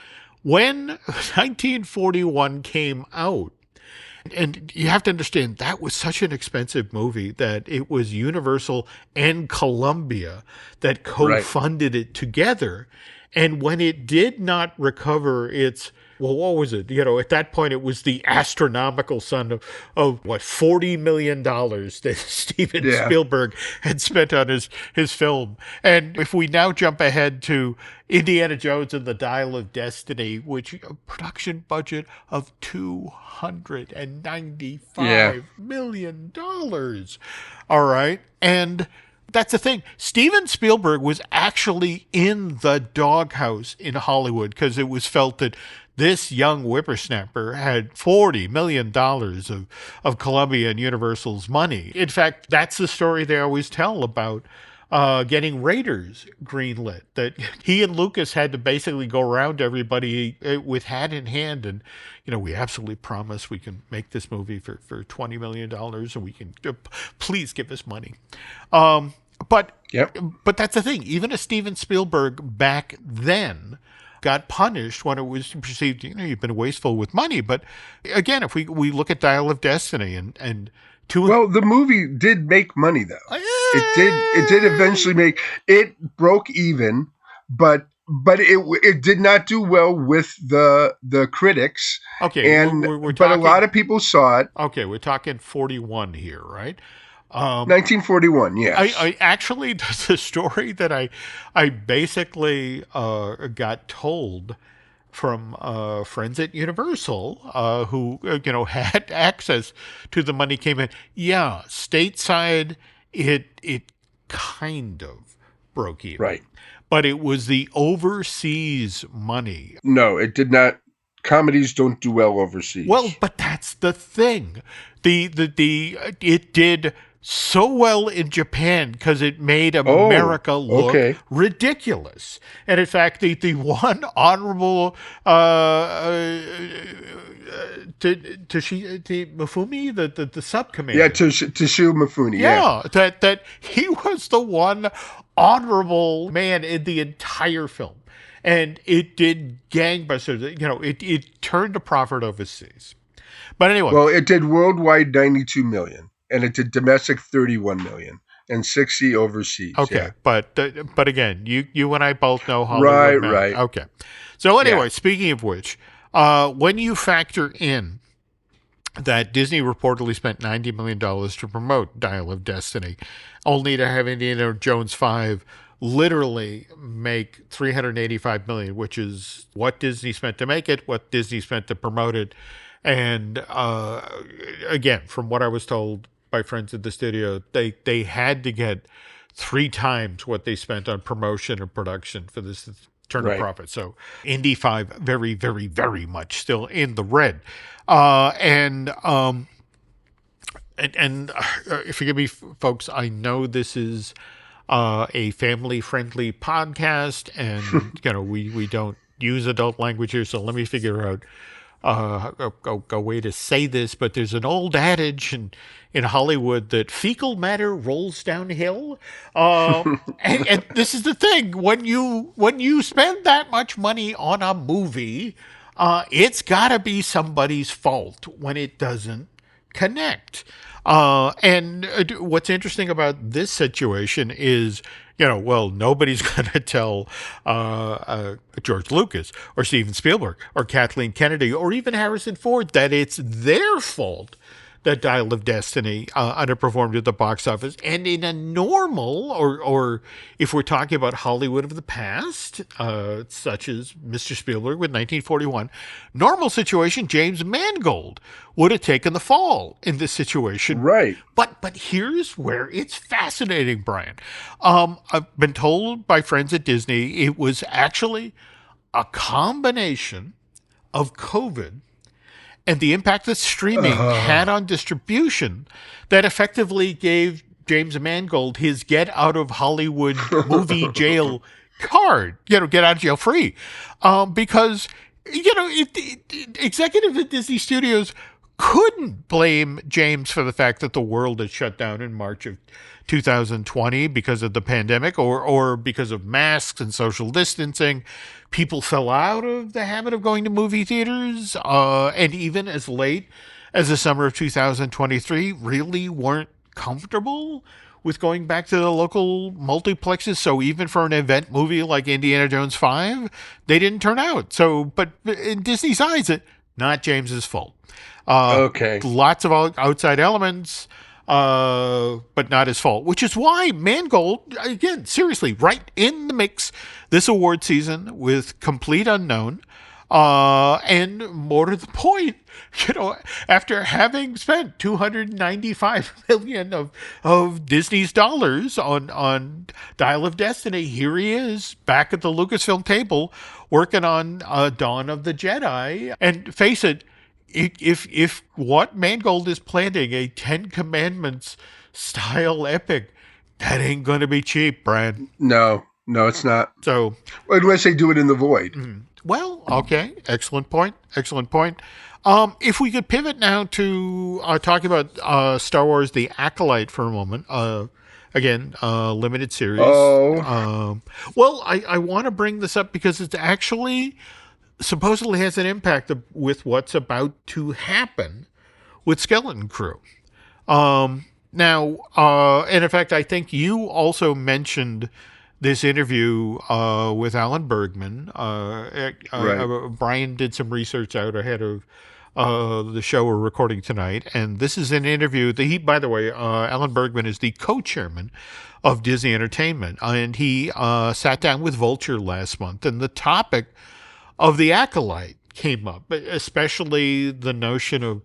S3: When 1941 came out, and you have to understand, that was such an expensive movie that it was Universal and Columbia that co-funded it together. And when it did not recover its, what was it? At that point, it was the astronomical sum of $40 million that Steven Spielberg had spent on his film. And if we now jump ahead to Indiana Jones and the Dial of Destiny, which a production budget of $295 million. All right. And that's the thing. Steven Spielberg was actually in the doghouse in Hollywood because it was felt that this young whippersnapper had $40 million of Columbia and Universal's money. In fact, that's the story they always tell about getting Raiders greenlit, that he and Lucas had to basically go around to everybody with hat in hand and, we absolutely promise we can make this movie for $20 million and we can, please give us money. But that's the thing. Even a Steven Spielberg back then got punished when it was perceived, you've been wasteful with money. But again, if we look at Dial of Destiny and
S4: the movie did make money though. It did eventually it broke even, but it did not do well with the critics.
S3: Okay,
S4: and
S3: we're talking,
S4: but a lot of people saw it.
S3: Okay, we're talking 41 here, right?
S4: 1941, yes.
S3: I actually, the story that I basically got told from friends at Universal who, had access to the money came in. Yeah, stateside, it kind of broke even.
S4: Right.
S3: But it was the overseas money.
S4: No, it did not. Comedies don't do well overseas.
S3: Well, but that's the thing. It did so well in Japan because it made America look ridiculous. And in fact, the one honorable Mifune, the sub-commander.
S4: Yeah, Toshio Mifune.
S3: Yeah, that he was the one honorable man in the entire film. And it did gangbusters. It turned a profit overseas. But anyway.
S4: Well, it did worldwide 92 million, and it did domestic 31 million, and 60 overseas.
S3: Okay, yeah. But again, you and I both know Hollywood.
S4: Right.
S3: Okay. So anyway, speaking of which, when you factor in that Disney reportedly spent $90 million to promote Dial of Destiny, only to have Indiana Jones 5 literally make $385 million, which is what Disney spent to make it, what Disney spent to promote it. And again, from what I was told by friends at the studio, they had to get 3 times what they spent on promotion and production for this to turn a profit. So Indy 5 very, very, very much still in the red. And forgive me, folks, I know this is a family-friendly podcast, and we don't use adult language here, so let me figure out a way to say this. But there's an old adage in Hollywood that fecal matter rolls downhill, and this is the thing: when you spend that much money on a movie, it's got to be somebody's fault when it doesn't connect. And what's interesting about this situation is, nobody's going to tell George Lucas or Steven Spielberg or Kathleen Kennedy or even Harrison Ford that it's their fault that Dial of Destiny underperformed at the box office. And in a normal, or if we're talking about Hollywood of the past, such as Mr. Spielberg with 1941, normal situation, James Mangold would have taken the fall in this situation.
S4: Right.
S3: But here's where it's fascinating, Brian. I've been told by friends at Disney it was actually a combination of COVID and the impact that streaming had on distribution that effectively gave James Mangold his get out of Hollywood movie jail card, get out of jail free. Because, executives at Disney Studios couldn't blame James for the fact that the world had shut down in March of 2020 because of the pandemic or because of masks and social distancing. People fell out of the habit of going to movie theaters, and even as late as the summer of 2023, really weren't comfortable with going back to the local multiplexes. So even for an event movie like Indiana Jones 5, they didn't turn out. So, but in Disney's eyes, not James's fault. Lots of outside elements, but not his fault, which is why Mangold, again, seriously, right in the mix this award season with Complete Unknown. And more to the point, after having spent $295 million of Disney's dollars on Dial of Destiny, here he is back at the Lucasfilm table working on Dawn of the Jedi. And face it, if what Mangold is planning, a 10 Commandments style epic, that ain't going to be cheap, Brad.
S4: No, it's not.
S3: So,
S4: unless they do it in the void.
S3: Well, okay. Excellent point. If we could pivot now to talking about Star Wars: The Acolyte for a moment. Again, limited series. Well, I want to bring this up because it's actually supposedly has an impact with what's about to happen with Skeleton Crew. Now, and in fact, I think you also mentioned this interview with Alan Bergman. Brian did some research out ahead of the show we're recording tonight, and this is an interview that by the way, Alan Bergman is the co-chairman of Disney Entertainment, and he sat down with Vulture last month, and the topic of The Acolyte came up, especially the notion of,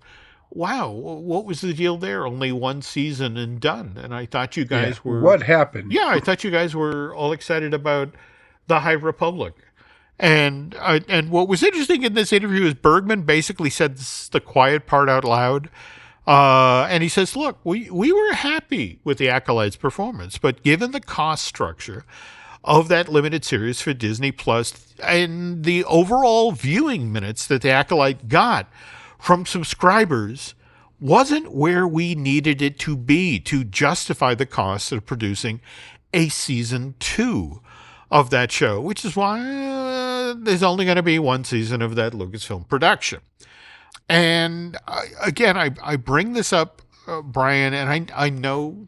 S3: wow, what was the deal there? Only one season and done. And I thought you guys were...
S4: What happened?
S3: Yeah, I thought you guys were all excited about the High Republic. And what was interesting in this interview is Bergman basically said the quiet part out loud. And he says, look, we were happy with The Acolyte's performance, but given the cost structure of that limited series for Disney Plus and the overall viewing minutes that The Acolyte got from subscribers wasn't where we needed it to be to justify the cost of producing a season 2 of that show, which is why there's only going to be one season of that Lucasfilm production. And I bring this up, Brian, and I know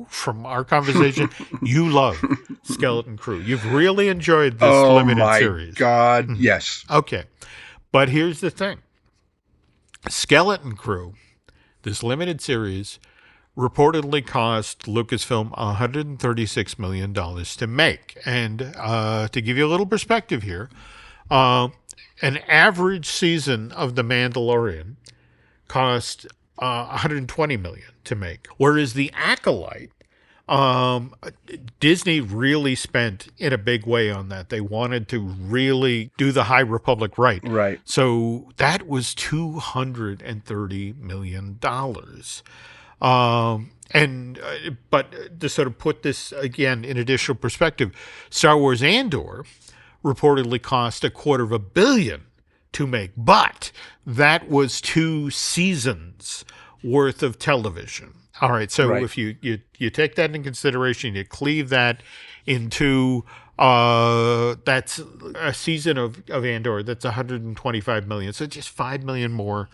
S3: from our conversation you love Skeleton Crew. You've really enjoyed this limited series.
S4: Oh my God, yes.
S3: Okay, but here's the thing. Skeleton Crew, this limited series, reportedly cost Lucasfilm $136 million to make. And to give you a little perspective here, an average season of The Mandalorian cost $120 million to make. Whereas The Acolyte, Disney really spent in a big way on that. They wanted to really do the High Republic right.
S4: Right.
S3: So that was $230 million. But to sort of put this again in additional perspective, Star Wars Andor reportedly cost $250 million to make, but that was 2 seasons worth of television. All right, so if you take that into consideration, you cleave that into that's a season of Andor that's $125 million, so just $5 million more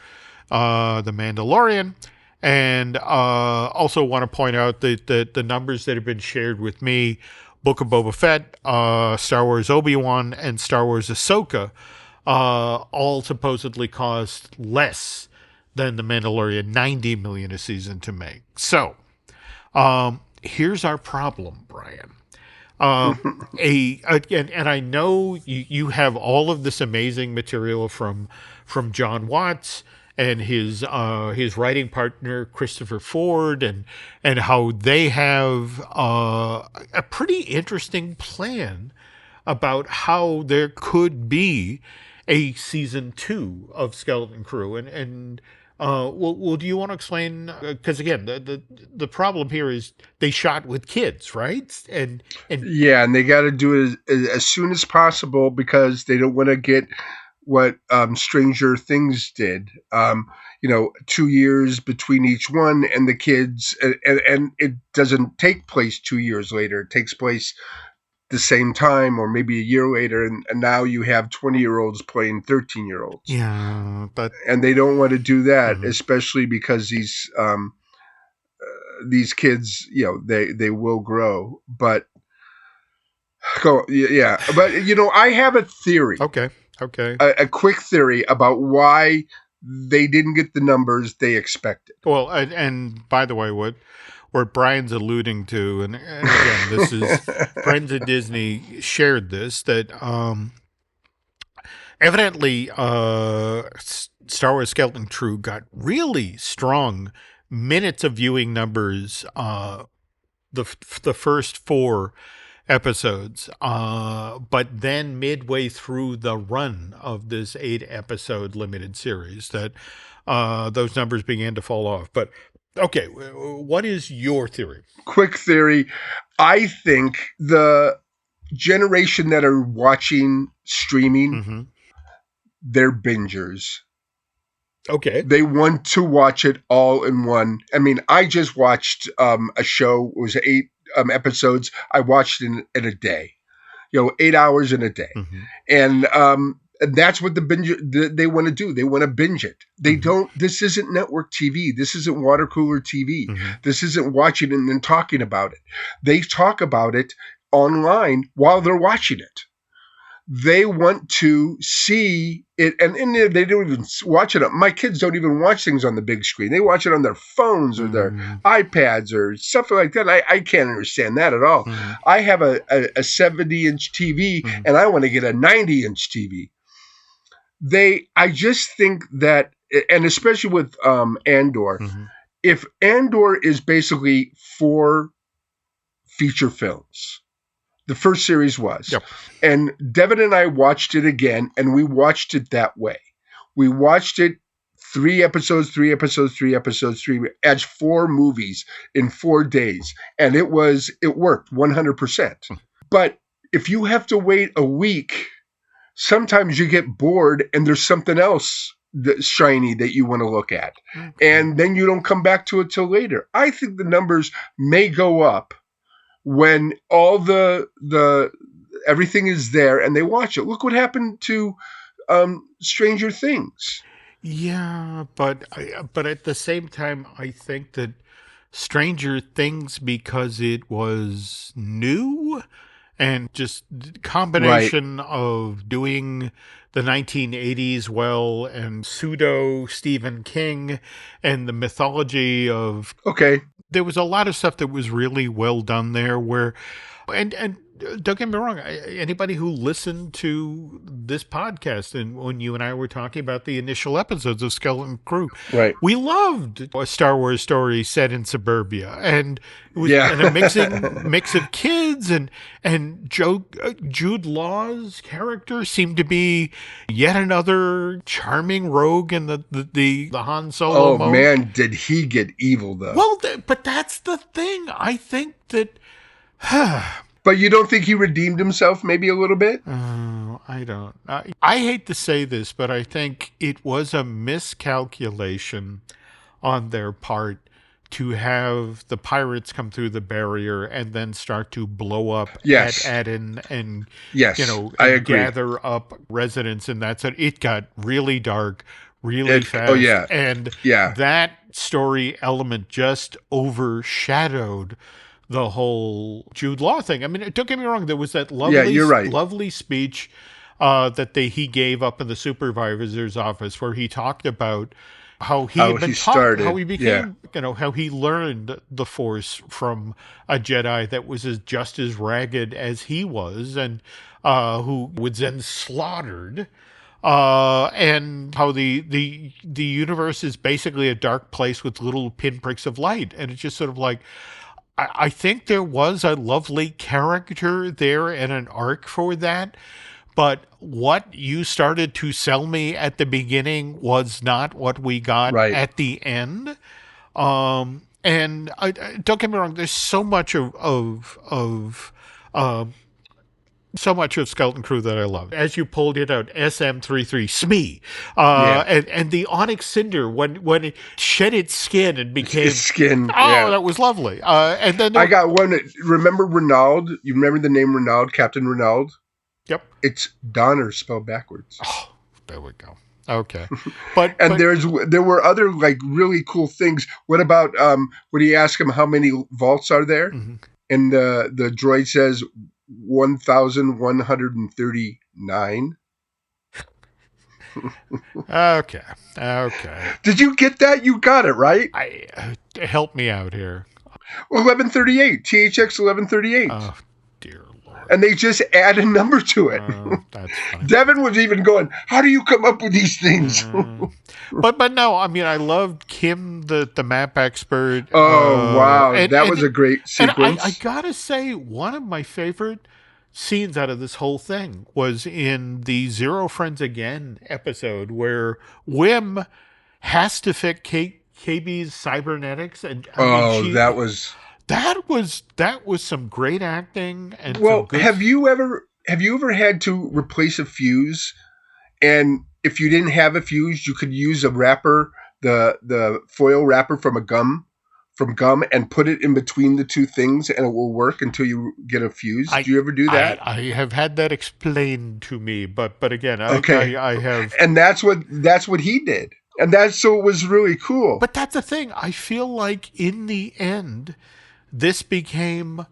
S3: The Mandalorian. And also want to point out that the numbers that have been shared with me, Book of Boba Fett, Star Wars Obi-Wan, and Star Wars Ahsoka, all supposedly cost less than The Mandalorian, $90 million a season to make. So here's our problem, Brian. And I know you have all of this amazing material from John Watts and his writing partner Christopher Ford, and how they have a pretty interesting plan about how there could be a season 2 of Skeleton Crew. Well, do you want to explain? Because again, the problem here is they shot with kids, right? And
S4: they got to do it as soon as possible because they don't want to get what Stranger Things did. 2 years between each one, and the kids, and it doesn't take place 2 years later. It takes place the same time or maybe a year later, and now you have 20-year-olds playing 13-year-olds.
S3: Yeah,
S4: and they don't want to do that, especially because these kids, they will grow. But I have a theory.
S3: Okay.
S4: A quick theory about why they didn't get the numbers they expected.
S3: Well, and by the way, what Brian's alluding to, and again, this is friends of Disney shared this, that evidently Star Wars Skeleton Crew got really strong minutes of viewing numbers the first 4 episodes, but then midway through the run of this 8-episode limited series that those numbers began to fall off. But okay, what is your theory?
S4: Quick theory. I think the generation that are watching streaming, they're bingers.
S3: Okay.
S4: They want to watch it all in one. I mean, I just watched a show. It was 8 episodes. I watched in a day, 8 hours in a day. And that's what they want to do. They want to binge it. They don't, this isn't network TV. This isn't water cooler TV. This isn't watching it and then talking about it. They talk about it online while they're watching it. they want to see it, and they don't even watch it. My kids don't even watch things on the big screen. They watch it on their phones or their iPads or stuff like that. I can't understand that at all. I have a 70-inch TV, and I want to get a 90-inch TV. I just think that, and especially with Andor, if Andor is basically 4 feature films. The first series was. Yep. And Devin and I watched it again, and we watched it that way. We watched it 3 episodes, as 4 movies in 4 days. And it worked 100%. But if you have to wait a week, sometimes you get bored and there's something else that's shiny that you want to look at. And then you don't come back to it till later. I think the numbers may go up when all the everything is there and they watch it. Look what happened to Stranger Things.
S3: Yeah, but at the same time, I think that Stranger Things, because it was new and just combination of doing the 1980s well and pseudo Stephen King and the mythology of there was a lot of stuff that was really well done there where, and don't get me wrong, anybody who listened to this podcast and when you and I were talking about the initial episodes of Skeleton Crew, we loved a Star Wars story set in suburbia, and it was and a mix of kids, and Jude Law's character seemed to be yet another charming rogue in the Han Solo mode.
S4: Man, did he get evil though?
S3: Well, but that's the thing. I think that.
S4: But you don't think he redeemed himself maybe a little bit?
S3: I don't. I hate to say this, but I think it was a miscalculation on their part to have the pirates come through the barrier and then start to blow up at Aden and
S4: I agree.
S3: Gather up residents, and that's it. It got really dark really fast. And that story element just overshadowed the whole Jude Law thing. I mean, don't get me wrong. There was that lovely speech that he gave up in the supervisor's office where he talked about how he had been taught, how he became, how he learned the Force from a Jedi that was just as ragged as he was, and who was then slaughtered. And how the universe is basically a dark place with little pinpricks of light, and it's just sort of like. I think there was a lovely character there and an arc for that, but what you started to sell me at the beginning was not what we got at the end. And don't get me wrong, there's so much so much of Skeleton Crew that I love. As you pulled it out, SM33 Smee, and the Onyx Cinder when it shed its skin and became
S4: skin.
S3: That was lovely. And then
S4: I got one. Remember Renaud? You remember the name Renaud, Captain Renaud?
S3: Yep.
S4: It's Donner spelled backwards.
S3: Oh, there we go. Okay,
S4: but there were other like really cool things. What about when you ask him how many vaults are there, and the droid says 1,139.
S3: Okay.
S4: Did you get that? You got it, right?
S3: Help me out here.
S4: 1138. THX 1138.
S3: Oh, dear Lord.
S4: And they just add a number to it.
S3: That's funny.
S4: Devin was even going, how do you come up with these things?
S3: But no, I mean, I loved Kim, the map expert.
S4: Oh, wow. That was a great sequence.
S3: And I gotta say, one of my favorite scenes out of this whole thing was in the Zero Friends Again episode where Wim has to fix KB's cybernetics. And
S4: that was some great acting. And have you ever had to replace a fuse, and if you didn't have a fuse, you could use a wrapper, the foil wrapper from gum, and put it in between the two things, and it will work until you get a fuse? Do you ever do that?
S3: I have had that explained to me, but again, I have,
S4: and that's what he did, and it was really cool.
S3: But that's the thing. I feel like in the end, this became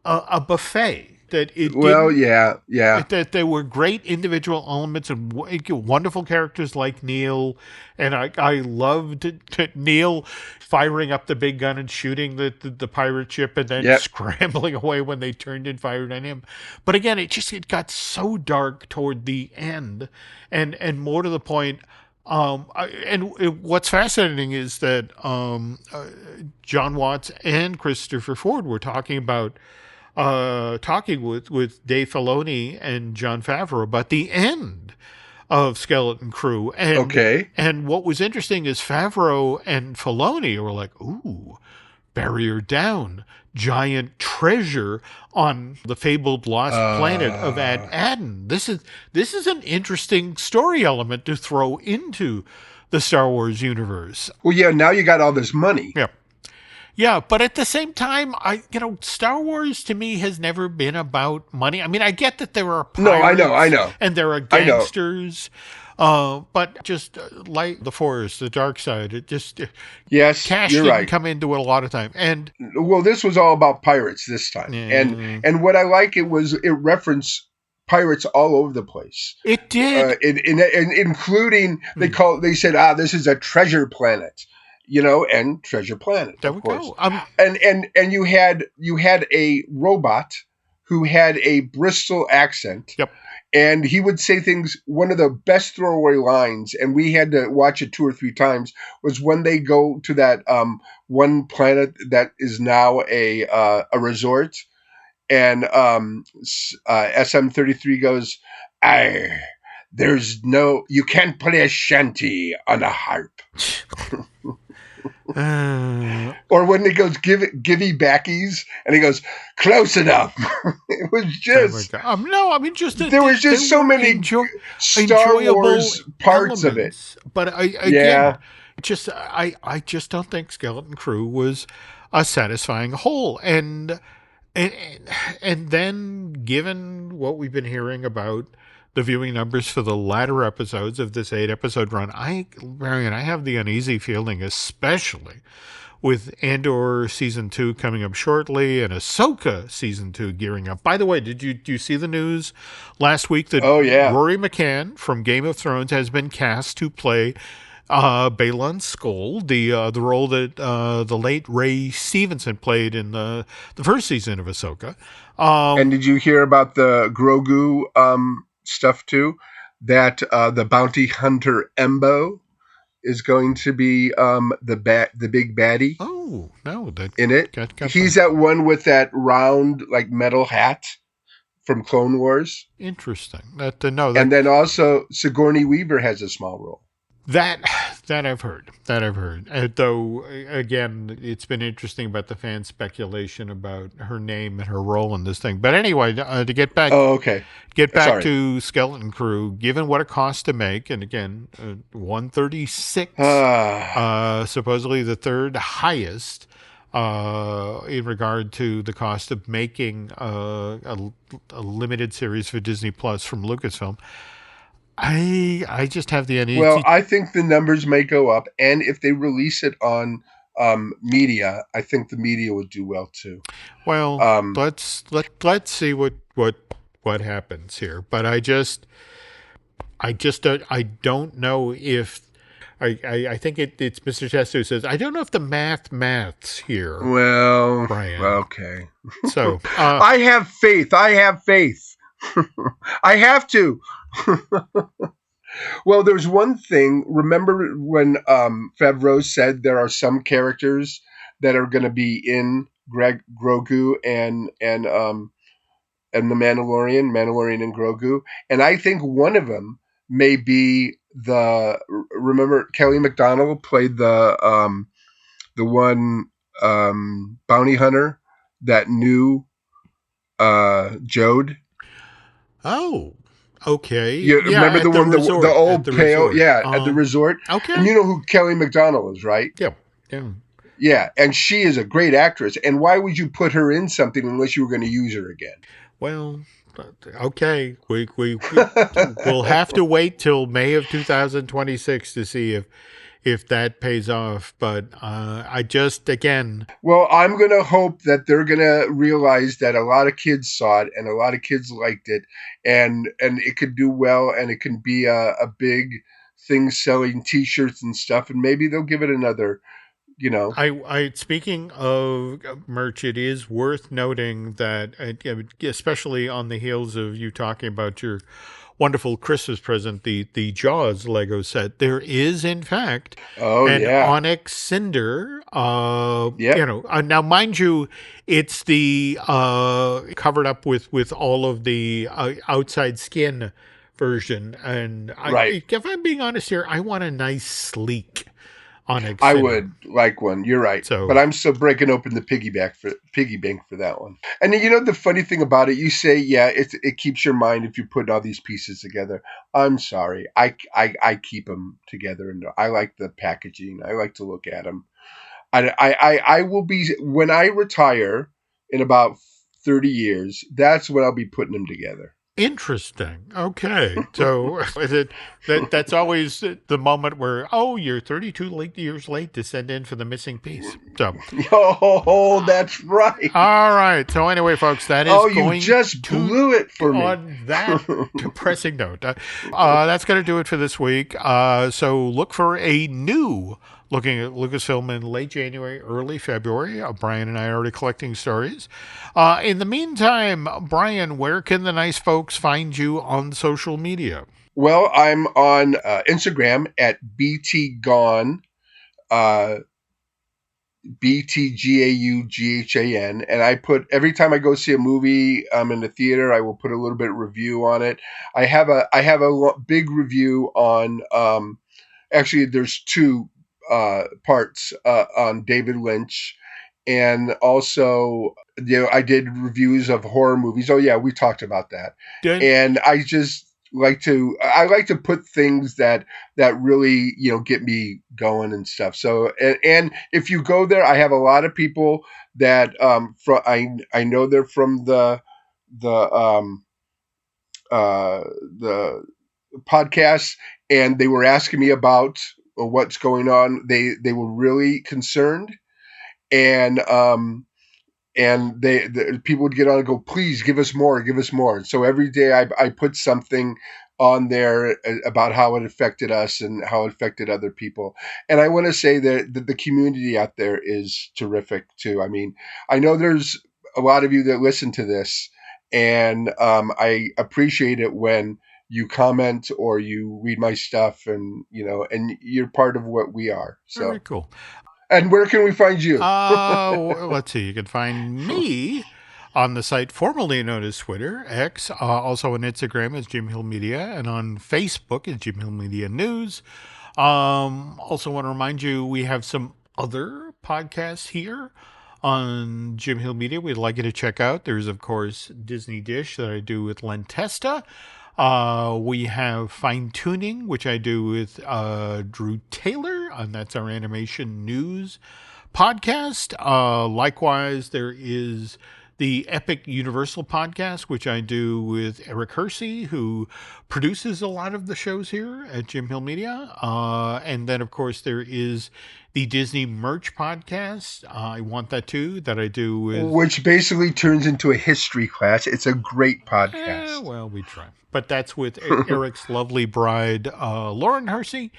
S3: a buffet. That there were great individual elements and wonderful characters like Neil, and I loved Neil firing up the big gun and shooting the pirate ship and then scrambling away when they turned and fired on him. But again, it got so dark toward the end, and more to the point. What's fascinating is that John Watts and Christopher Ford were talking with Dave Filoni and Jon Favreau about the end of Skeleton Crew. And what was interesting is Favreau and Filoni were like, ooh, barrier down, giant treasure on the fabled lost planet of Aden. This is an interesting story element to throw into the Star Wars universe.
S4: Well, yeah, now you got all this money.
S3: Yeah. Yeah, but at the same time, Star Wars to me has never been about money. I mean, I get that there are pirates.
S4: No, I know.
S3: And there are gangsters. But just like the Force, the dark side, it just cash didn't come into it a lot of time. And
S4: this was all about pirates this time. And what I like it referenced pirates all over the place.
S3: It did,
S4: including they said this is a treasure planet. And Treasure Planet.
S3: There we go.
S4: And you had a robot who had a Bristol accent.
S3: Yep.
S4: And he would say things. One of the best throwaway lines, and we had to watch it 2 or 3 times, was when they go to that one planet that is now a resort, and SM-33 goes, you can't play a shanty on a harp. Or when it goes givey backies, and he goes close enough. It was just
S3: there
S4: was just so many Star Wars parts of it.
S3: But I just don't think Skeleton Crew was a satisfying whole. And then given what we've been hearing about the viewing numbers for the latter episodes of this 8-episode run, Marion, I have the uneasy feeling, especially with Andor Season 2 coming up shortly and Ahsoka Season 2 gearing up. By the way, did you see the news last week that Rory McCann from Game of Thrones has been cast to play Balon Skoll, the role that the late Ray Stevenson played in the first season of Ahsoka.
S4: And did you hear about the Grogu stuff too? That the bounty hunter Embo is going to be the big baddie.
S3: Oh no,
S4: in it. He's that one with that round like metal hat from Clone Wars.
S3: Interesting.
S4: And then also Sigourney Weaver has a small role.
S3: That I've heard. Though, again, it's been interesting about the fan speculation about her name and her role in this thing. But anyway, to get back, to Skeleton Crew, given what it costs to make, and again, 136, supposedly the third highest in regard to the cost of making a limited series for Disney Plus from Lucasfilm. I just have the uneasy.
S4: Well, I think the numbers may go up, and if they release it on media, I think the media would do well too.
S3: Well, let's see what happens here. But I don't know if I think it's Mr. Tester who says I don't know if the maths here.
S4: Well,
S3: Brian.
S4: Okay.
S3: So
S4: I have faith. I have to. Well, there's one thing. Remember when Favreau said there are some characters that are going to be in Grogu and the Mandalorian and Grogu, and I think one of them may be remember Kelly MacDonald played the one bounty hunter that knew Jode.
S3: Oh. Okay.
S4: Remember the one, the old pale, at the resort.
S3: Okay.
S4: And you know who Kelly MacDonald is, right?
S3: Yeah.
S4: Yeah, and she is a great actress. And why would you put her in something unless you were going to use her again?
S3: Well, okay. We'll have to wait till May of 2026 to see if that pays off. But I just, again...
S4: Well, I'm going to hope that they're going to realize that a lot of kids saw it and a lot of kids liked it, and it could do well, and it can be a big thing selling T-shirts and stuff, and maybe they'll give it another,
S3: I speaking of merch, it is worth noting that, especially on the heels of you talking about your wonderful Christmas present, the Jaws Lego set, there is in fact an onyx cinder. Now mind you, it's the covered up with all of the outside skin version, and if I'm being honest here, I want a nice sleek onyx.
S4: I would like one. You're right. But I'm still breaking open the piggy bank for that one. And the funny thing about it, you say, it keeps your mind if you put all these pieces together. I'm sorry. I keep them together, and I like the packaging. I like to look at them. I will be, when I retire in about 30 years, that's when I'll be putting them together.
S3: Interesting. Okay. So that's always the moment where, you're 32 years late to send in for the missing piece. So.
S4: Oh, that's right.
S3: All right. So anyway, folks, that is going
S4: you just blew it for me.
S3: On that depressing note. That's going to do it for this week. So look for a new looking at Lucasfilm in late January, early February. Brian and I are already collecting stories. In the meantime, Brian, where can the nice folks find you on social media?
S4: Well, I'm on Instagram at btgaughan, BTGAUGHAN, and I put, every time I go see a movie in the theater, I will put a little bit of review on it. I have a big review on, actually there's two parts on David Lynch, and also I did reviews of horror movies. Oh yeah, we talked about that. And I just like to put things that really get me going and stuff. So and if you go there, I have a lot of people that I know they're from the podcast, and they were asking me about what's going on. They were really concerned, and the people would get on and go, please give us more. And so every day I put something on there about how it affected us and how it affected other people. And I want to say that the community out there is terrific too. I mean, I know there's a lot of you that listen to this, and I appreciate it when you comment or you read my stuff, and and you're part of what we are. So
S3: very cool.
S4: And where can we find you?
S3: Let's see. You can find me on the site formerly known as Twitter, X, also on Instagram as Jim Hill Media, and on Facebook as Jim Hill Media News. Also want to remind you, we have some other podcasts here on Jim Hill Media we'd like you to check out. There's, of course, Disney Dish that I do with Len Testa. We have Fine Tuning, which I do with Drew Taylor, and that's our animation news podcast. Likewise, there is the Epic Universal podcast, which I do with Eric Hersey, who produces a lot of the shows here at Jim Hill Media. And then, of course, there is the Disney Merch podcast. I Want That Too, that I do with...
S4: Which basically turns into a history class. It's a great podcast.
S3: Well, we try. But that's with Eric's lovely bride, Lauren Hersey.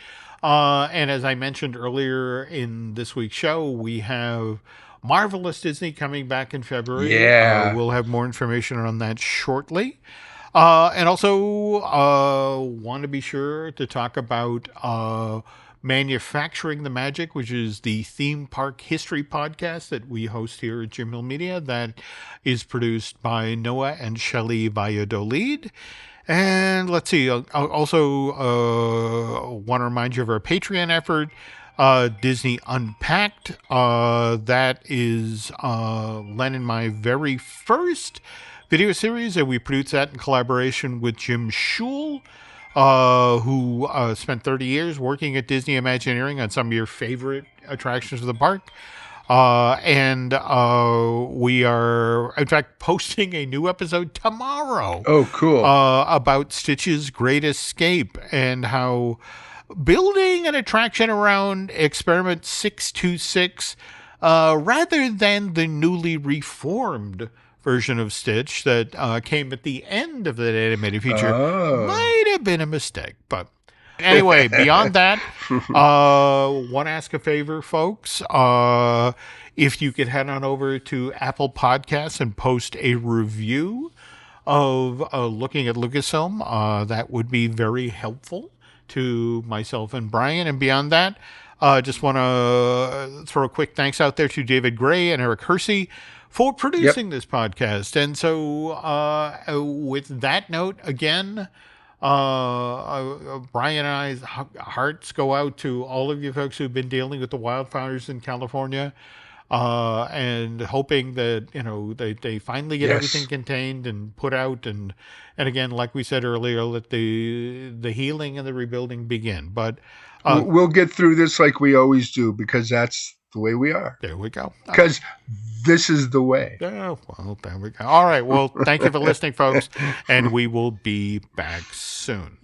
S3: And as I mentioned earlier in this week's show, we have Marvelous Disney coming back in February.
S4: Yeah.
S3: We'll have more information on that shortly. And also want to be sure to talk about Manufacturing the Magic, which is the theme park history podcast that we host here at Jim Hill Media. That is produced by Noah and Shelley Valladolid. And let's see, also want to remind you of our Patreon effort, Disney Unpacked. That is Len and my very first video series, and we produced that in collaboration with Jim Schul, who spent 30 years working at Disney Imagineering on some of your favorite attractions of the park. And we are, in fact, posting a new episode tomorrow.
S4: Oh, cool.
S3: About Stitch's Great Escape, and how building an attraction around Experiment 626 rather than the newly reformed version of Stitch that came at the end of that animated feature. Might have been a mistake, but anyway, beyond that, want to ask a favor, folks. If you could head on over to Apple Podcasts and post a review of looking at Lucasfilm, that would be very helpful to myself and Brian. And beyond that, just want to throw a quick thanks out there to David Gray and Eric Hersey for producing this podcast. And so with that note, again, Brian and I's hearts go out to all of you folks who've been dealing with the wildfires in California, and hoping that, they finally get everything contained and put out. And again, like we said earlier, let the healing and the rebuilding begin. But
S4: we'll get through this like we always do, because that's the way we are.
S3: There we go.
S4: Because this is the way.
S3: Oh, well, there we go. All right. Well, thank you for listening, folks, and we will be back soon.